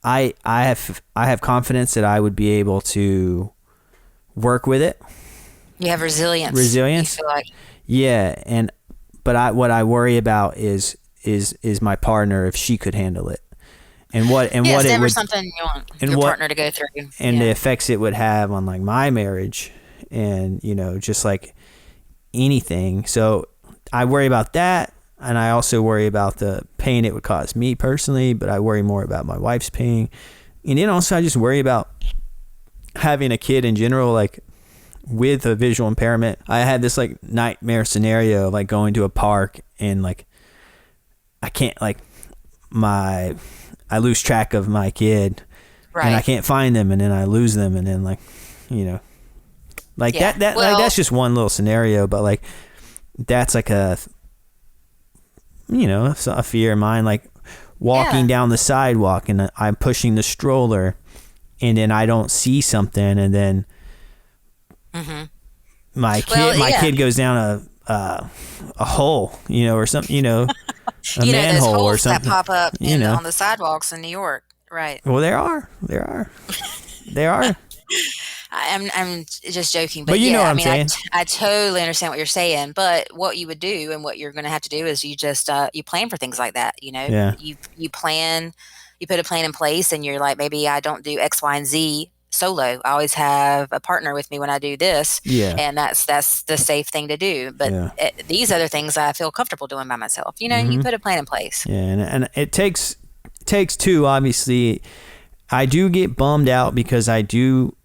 I have confidence that I would be able to work with it. You have resilience. Resilience. You feel like, yeah, but what I worry about is my partner, if she could handle it. And what it's it never would, something you want and your what, partner to go through. and the effects it would have on like my marriage, and just like anything. So I worry about that, and I also worry about the pain it would cause me personally, but I worry more about my wife's pain. And then also I just worry about having a kid in general, like with a visual impairment. I had this like nightmare scenario, like going to a park and like I can't, like I lose track of my kid, right, and I can't find them, and then I lose them, and then like that like that's just one little scenario, but like that's like a fear of mine, like walking down the sidewalk and I'm pushing the stroller and then I don't see something, and then my kid goes down a hole, or something, a manhole or something that pop up on the sidewalks in New York, right? Well, there are. I'm just joking, but you know what I'm saying. saying. I totally understand what you're saying, but what you would do and what you're going to have to do is you just you plan for things like that. Yeah. You plan, you put a plan in place, and you're like, maybe I don't do X, Y, and Z solo. I always have a partner with me when I do this, and that's the safe thing to do. But these other things I feel comfortable doing by myself. You put a plan in place. Yeah, and it takes two. Obviously, I do get bummed out because I do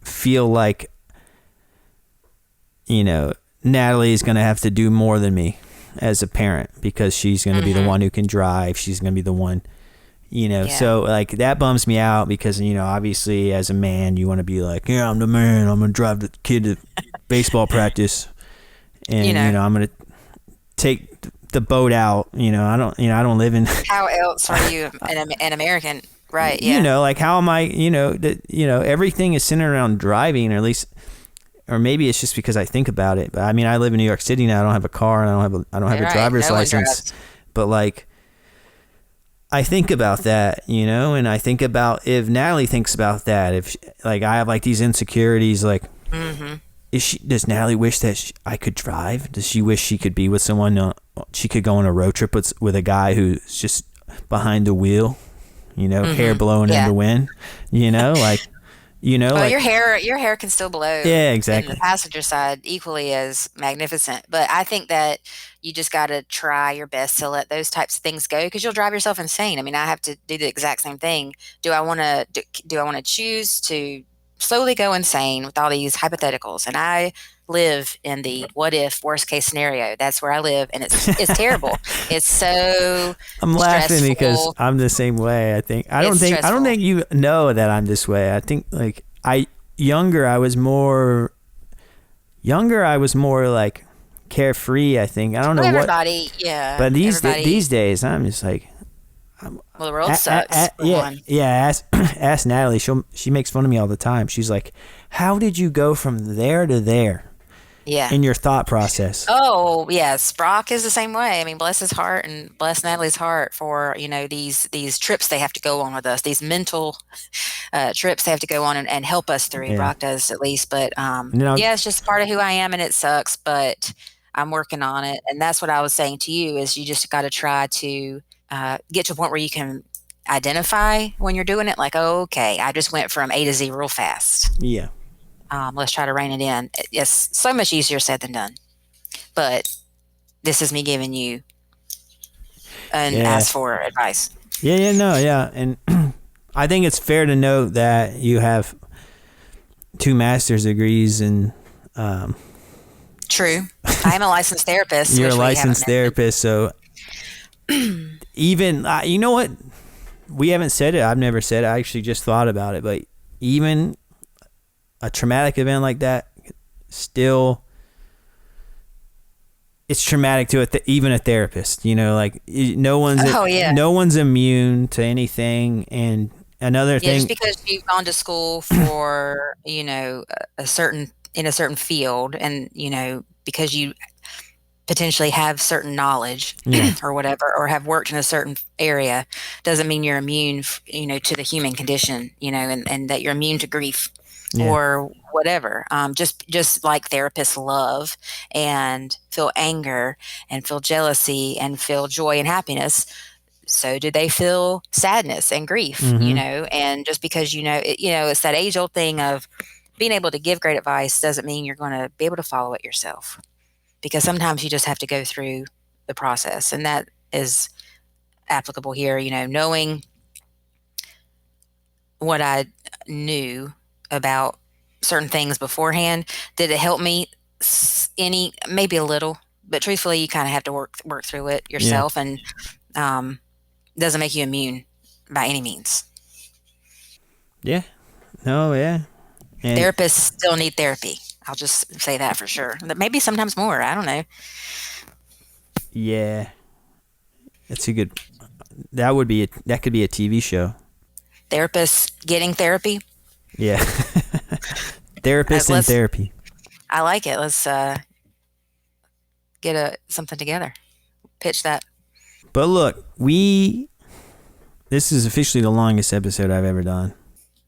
feel like Natalie is going to have to do more than me as a parent, because she's going to be the one who can drive. She's going to be the one. So like that bums me out because, obviously as a man, you want to be like, yeah, I'm the man. I'm going to drive the kid to baseball practice, and, I'm going to take the boat out. I don't live in. How else are you an American? Right. Yeah. Like how am I, everything is centered around driving, or at least, or maybe it's just because I think about it. But I mean, I live in New York City now. I don't have a car, and I don't have a driver's license, but like, I think about that, and I think about if Natalie thinks about that, if like I have like these insecurities, like, does Natalie wish that I could drive? Does she wish she could be with someone? She could go on a road trip with a guy who's just behind the wheel, hair blowing in the wind, like. Like, your hair can still blow. Yeah, exactly. In the passenger side, equally as magnificent. But I think that you just got to try your best to let those types of things go, because you'll drive yourself insane. I mean, I have to do the exact same thing. Do I want to choose to slowly go insane with all these hypotheticals? And I live in the what if worst case scenario. That's where I live, and it's terrible. It's so I'm laughing stressful. Because I'm the same way. I don't think you know that I'm this way. I think like younger I was more like carefree. I think I don't know everybody, what. Yeah. But these days I'm just like. Well, the world sucks. Ask Natalie. She makes fun of me all the time. She's like, "How did you go from there to there?" Yeah. In your thought process. Oh, yes. Brock is the same way. I mean, bless his heart and bless Natalie's heart for, these trips they have to go on with us, these mental trips they have to go on and help us through. Yeah. Brock does at least. But it's just part of who I am, and it sucks, but I'm working on it. And that's what I was saying to you is you just got to try to get to a point where you can identify when you're doing it. Like, oh, okay, I just went from A to Z real fast. Yeah. Let's try to rein it in. It's so much easier said than done. But this is me giving you ask for advice. Yeah. And I think it's fair to note that you have 2 master's degrees in. True. I am a licensed therapist. You're a licensed therapist, so even you know what? We haven't said it. I've never said it. I actually just thought about it, but even a traumatic event like that, still, it's traumatic to even a therapist. Like no one's immune to anything, and another Yeah, just thing. because you've gone to school for, in a certain field, and, because you potentially have certain knowledge Yeah. or whatever, or have worked in a certain area, doesn't mean you're immune, to the human condition, and that you're immune to grief Yeah. or whatever. Just like therapists love and feel anger and feel jealousy and feel joy and happiness, so do they feel sadness and grief, Mm-hmm. and just because, it's that age old thing of being able to give great advice doesn't mean you're going to be able to follow it yourself, because sometimes you just have to go through the process. And that is applicable here, knowing what I knew about certain things beforehand. Did it help me maybe a little, but truthfully, you kind of have to work through it Yeah. yourself, and um, doesn't make you immune by any means. Yeah. No. Yeah. And Therapists still need therapy. I'll just say that for sure. Maybe sometimes more. I don't know. yeah, it's a good. That could be a TV show. Therapists getting therapy. Yeah. Therapist in Let's. therapy. I like it. Let's get something together. Pitch that. But look, this is officially the longest episode I've ever done.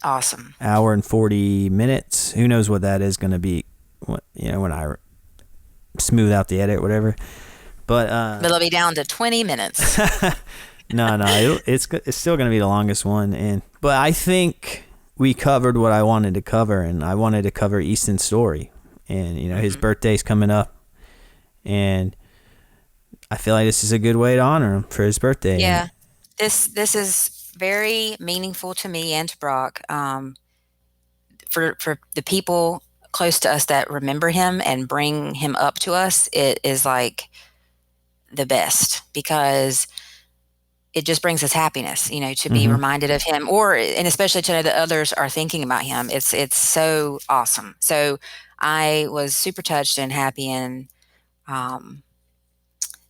Awesome. Hour and 40 minutes. Who knows what that is going to be? When I smooth out the edit, whatever. But it'll be down to 20 minutes. no, it's still going to be the longest one. But I think we covered what I wanted to cover, and I wanted to cover Easton's story, and his birthday's coming up, and I feel like this is a good way to honor him for his birthday. Yeah, this is very meaningful to me and to Brock. For the people close to us that remember him and bring him up to us, it is like the best, because it just brings us happiness, to be reminded of him, and especially to know that others are thinking about him. It's so awesome. So I was super touched and happy, and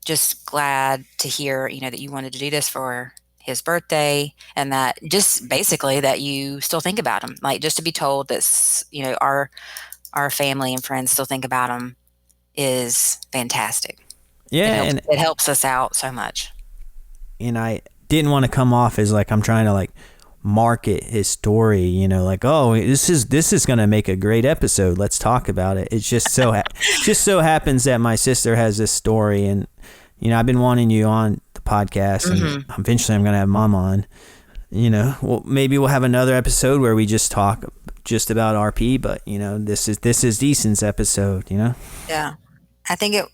just glad to hear, that you wanted to do this for his birthday, and that just basically that you still think about him. Like, just to be told that, our family and friends still think about him is fantastic. Yeah, It helps us out so much. And I didn't want to come off as like I'm trying to like market his story, like, oh, this is going to make a great episode. Let's talk about it. It's just so happens that my sister has this story, and I've been wanting you on the podcast, and eventually I'm going to have Mom on. Well, maybe we'll have another episode where we just talk just about RP, but this is Easton's episode. Yeah, I think it.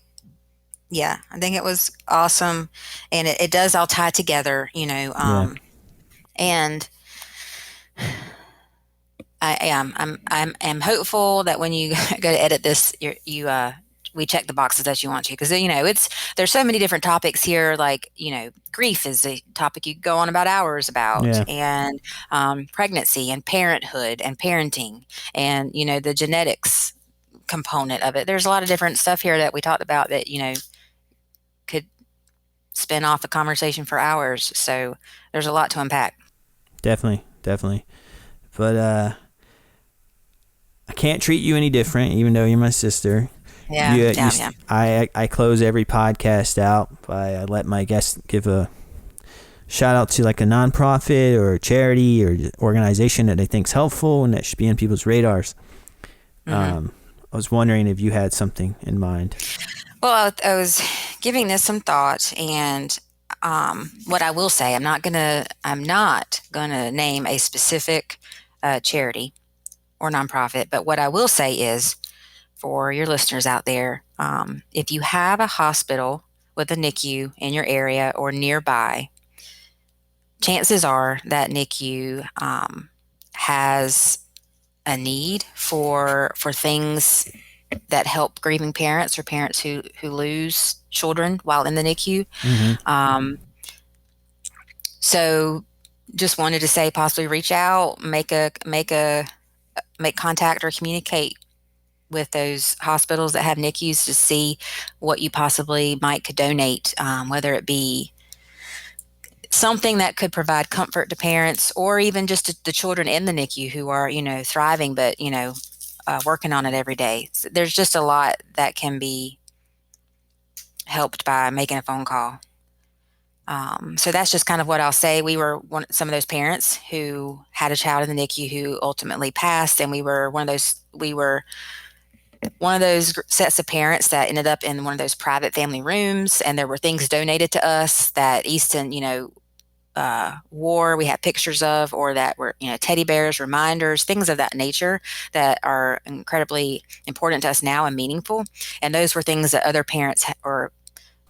Yeah, I think it was awesome, and it does all tie together. And I'm hopeful that when you go to edit this, we check the boxes that you want to, because there's so many different topics here. Like, grief is a topic you go on about hours about, Yeah. and pregnancy and parenthood and parenting, and the genetics component of it. There's a lot of different stuff here that we talked about that could spin off a conversation for hours. So there's a lot to unpack. Definitely. But I can't treat you any different, even though you're my sister. Yeah. I close every podcast out by I let my guests give a shout out to like a nonprofit or a charity or organization that they think's helpful and that should be on people's radars. I was wondering if you had something in mind. Well, I was giving this some thought, and what I will say, I'm not gonna name a specific charity or nonprofit, but what I will say is, for your listeners out there, if you have a hospital with a NICU in your area or nearby, chances are that NICU has a need for things that help grieving parents or parents who lose children while in the NICU. So just wanted to say, possibly reach out, make contact or communicate with those hospitals that have NICUs to see what you possibly could donate, whether it be something that could provide comfort to parents, or even just to the children in the NICU who are, thriving, but, working on it every day. So there's just a lot that can be helped by making a phone call. So that's just kind of what I'll say. We were some of those parents who had a child in the NICU who ultimately passed, and we were one of those sets of parents that ended up in one of those private family rooms, and there were things donated to us that Easton, wore, we had pictures of, or that were, teddy bears, reminders, things of that nature that are incredibly important to us now and meaningful. And those were things that other parents or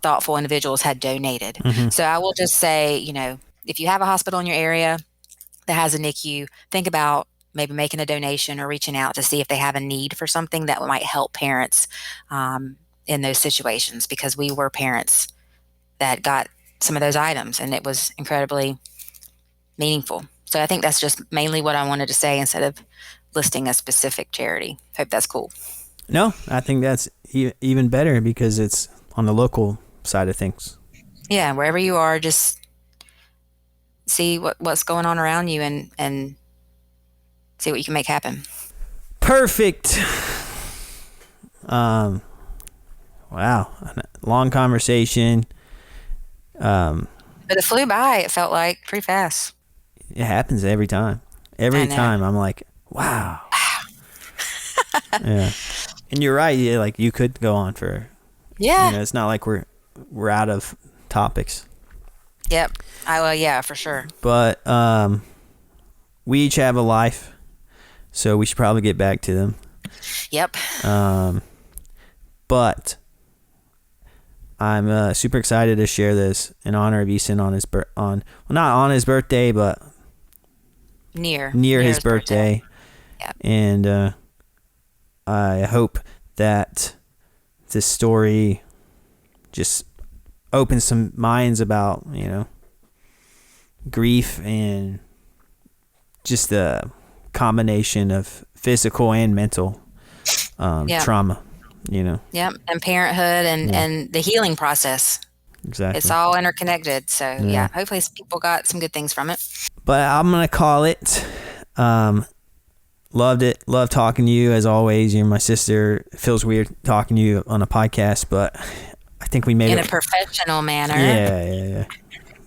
thoughtful individuals had donated. Mm-hmm. So I will just say, if you have a hospital in your area that has a NICU, think about maybe making a donation or reaching out to see if they have a need for something that might help parents in those situations, because we were parents that got some of those items, and it was incredibly meaningful. So I think that's just mainly what I wanted to say instead of listing a specific charity. Hope that's cool. No, I think that's even better because it's on the local side of things. Yeah, wherever you are, just see what's going on around you and see what you can make happen. Perfect. Wow, long conversation. But it flew by. It felt like pretty fast. It happens every time. Every time I'm like, wow. Yeah. And you're right. Yeah, like you could go on for. Yeah. It's not like we're out of topics. Yep. Yeah, for sure. But we each have a life, so we should probably get back to them. Yep. But I'm super excited to share this in honor of Easton on his not on his birthday, but near his birthday. Yep. And I hope that this story just opens some minds about, grief and just the combination of physical and mental trauma, Yep. And parenthood and the healing process. Exactly. It's all interconnected. So yeah, hopefully people got some good things from it. But I'm going to call it. Loved it. Loved talking to you as always. You're my sister. It feels weird talking to you on a podcast, but I think we made it in a professional manner. Yeah.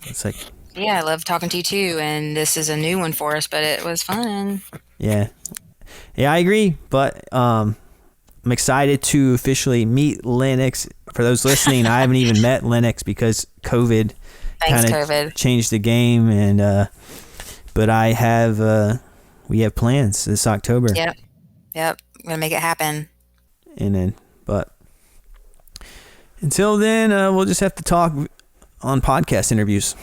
It's like, yeah, I love talking to you too. And this is a new one for us, but it was fun. Yeah, I agree. But I'm excited to officially meet Lennox. For those listening, I haven't even met Lennox because COVID kind of changed the game. And but I have. We have plans this October. Yep. I'm gonna make it happen. But until then, we'll just have to talk on podcast interviews.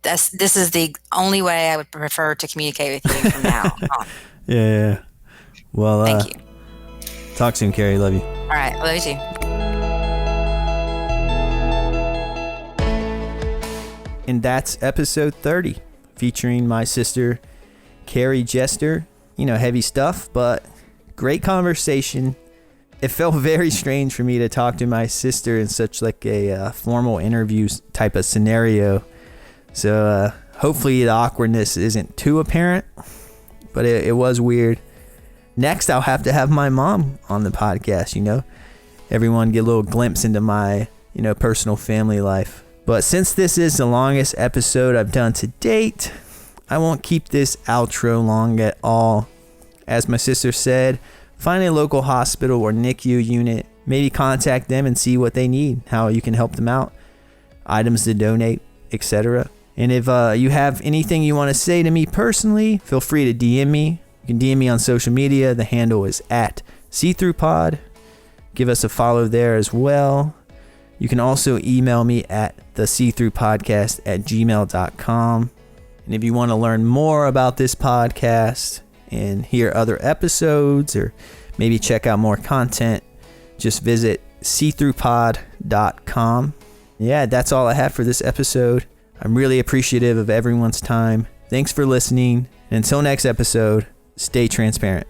This is the only way I would prefer to communicate with you from now on. Yeah. Well, thank you. Talk soon, Kari. Love you. All right. I love you too. And that's episode 30, featuring my sister, Kari Jester. Heavy stuff, but great conversation. It felt very strange for me to talk to my sister in such like a formal interview type of scenario. So hopefully the awkwardness isn't too apparent, but it was weird. Next, I'll have to have my mom on the podcast, everyone get a little glimpse into my, personal family life. But since this is the longest episode I've done to date, I won't keep this outro long at all. As my sister said, find a local hospital or NICU unit. Maybe contact them and see what they need, how you can help them out, items to donate, etc. And if you have anything you want to say to me personally, feel free to DM me. You can DM me on social media. The handle is @seethroughpod. Give us a follow there as well. You can also email me at theseethroughpodcast@gmail.com. And if you want to learn more about this podcast and hear other episodes or maybe check out more content, just visit seethroughpod.com. Yeah, that's all I have for this episode. I'm really appreciative of everyone's time. Thanks for listening. And until next episode, stay transparent.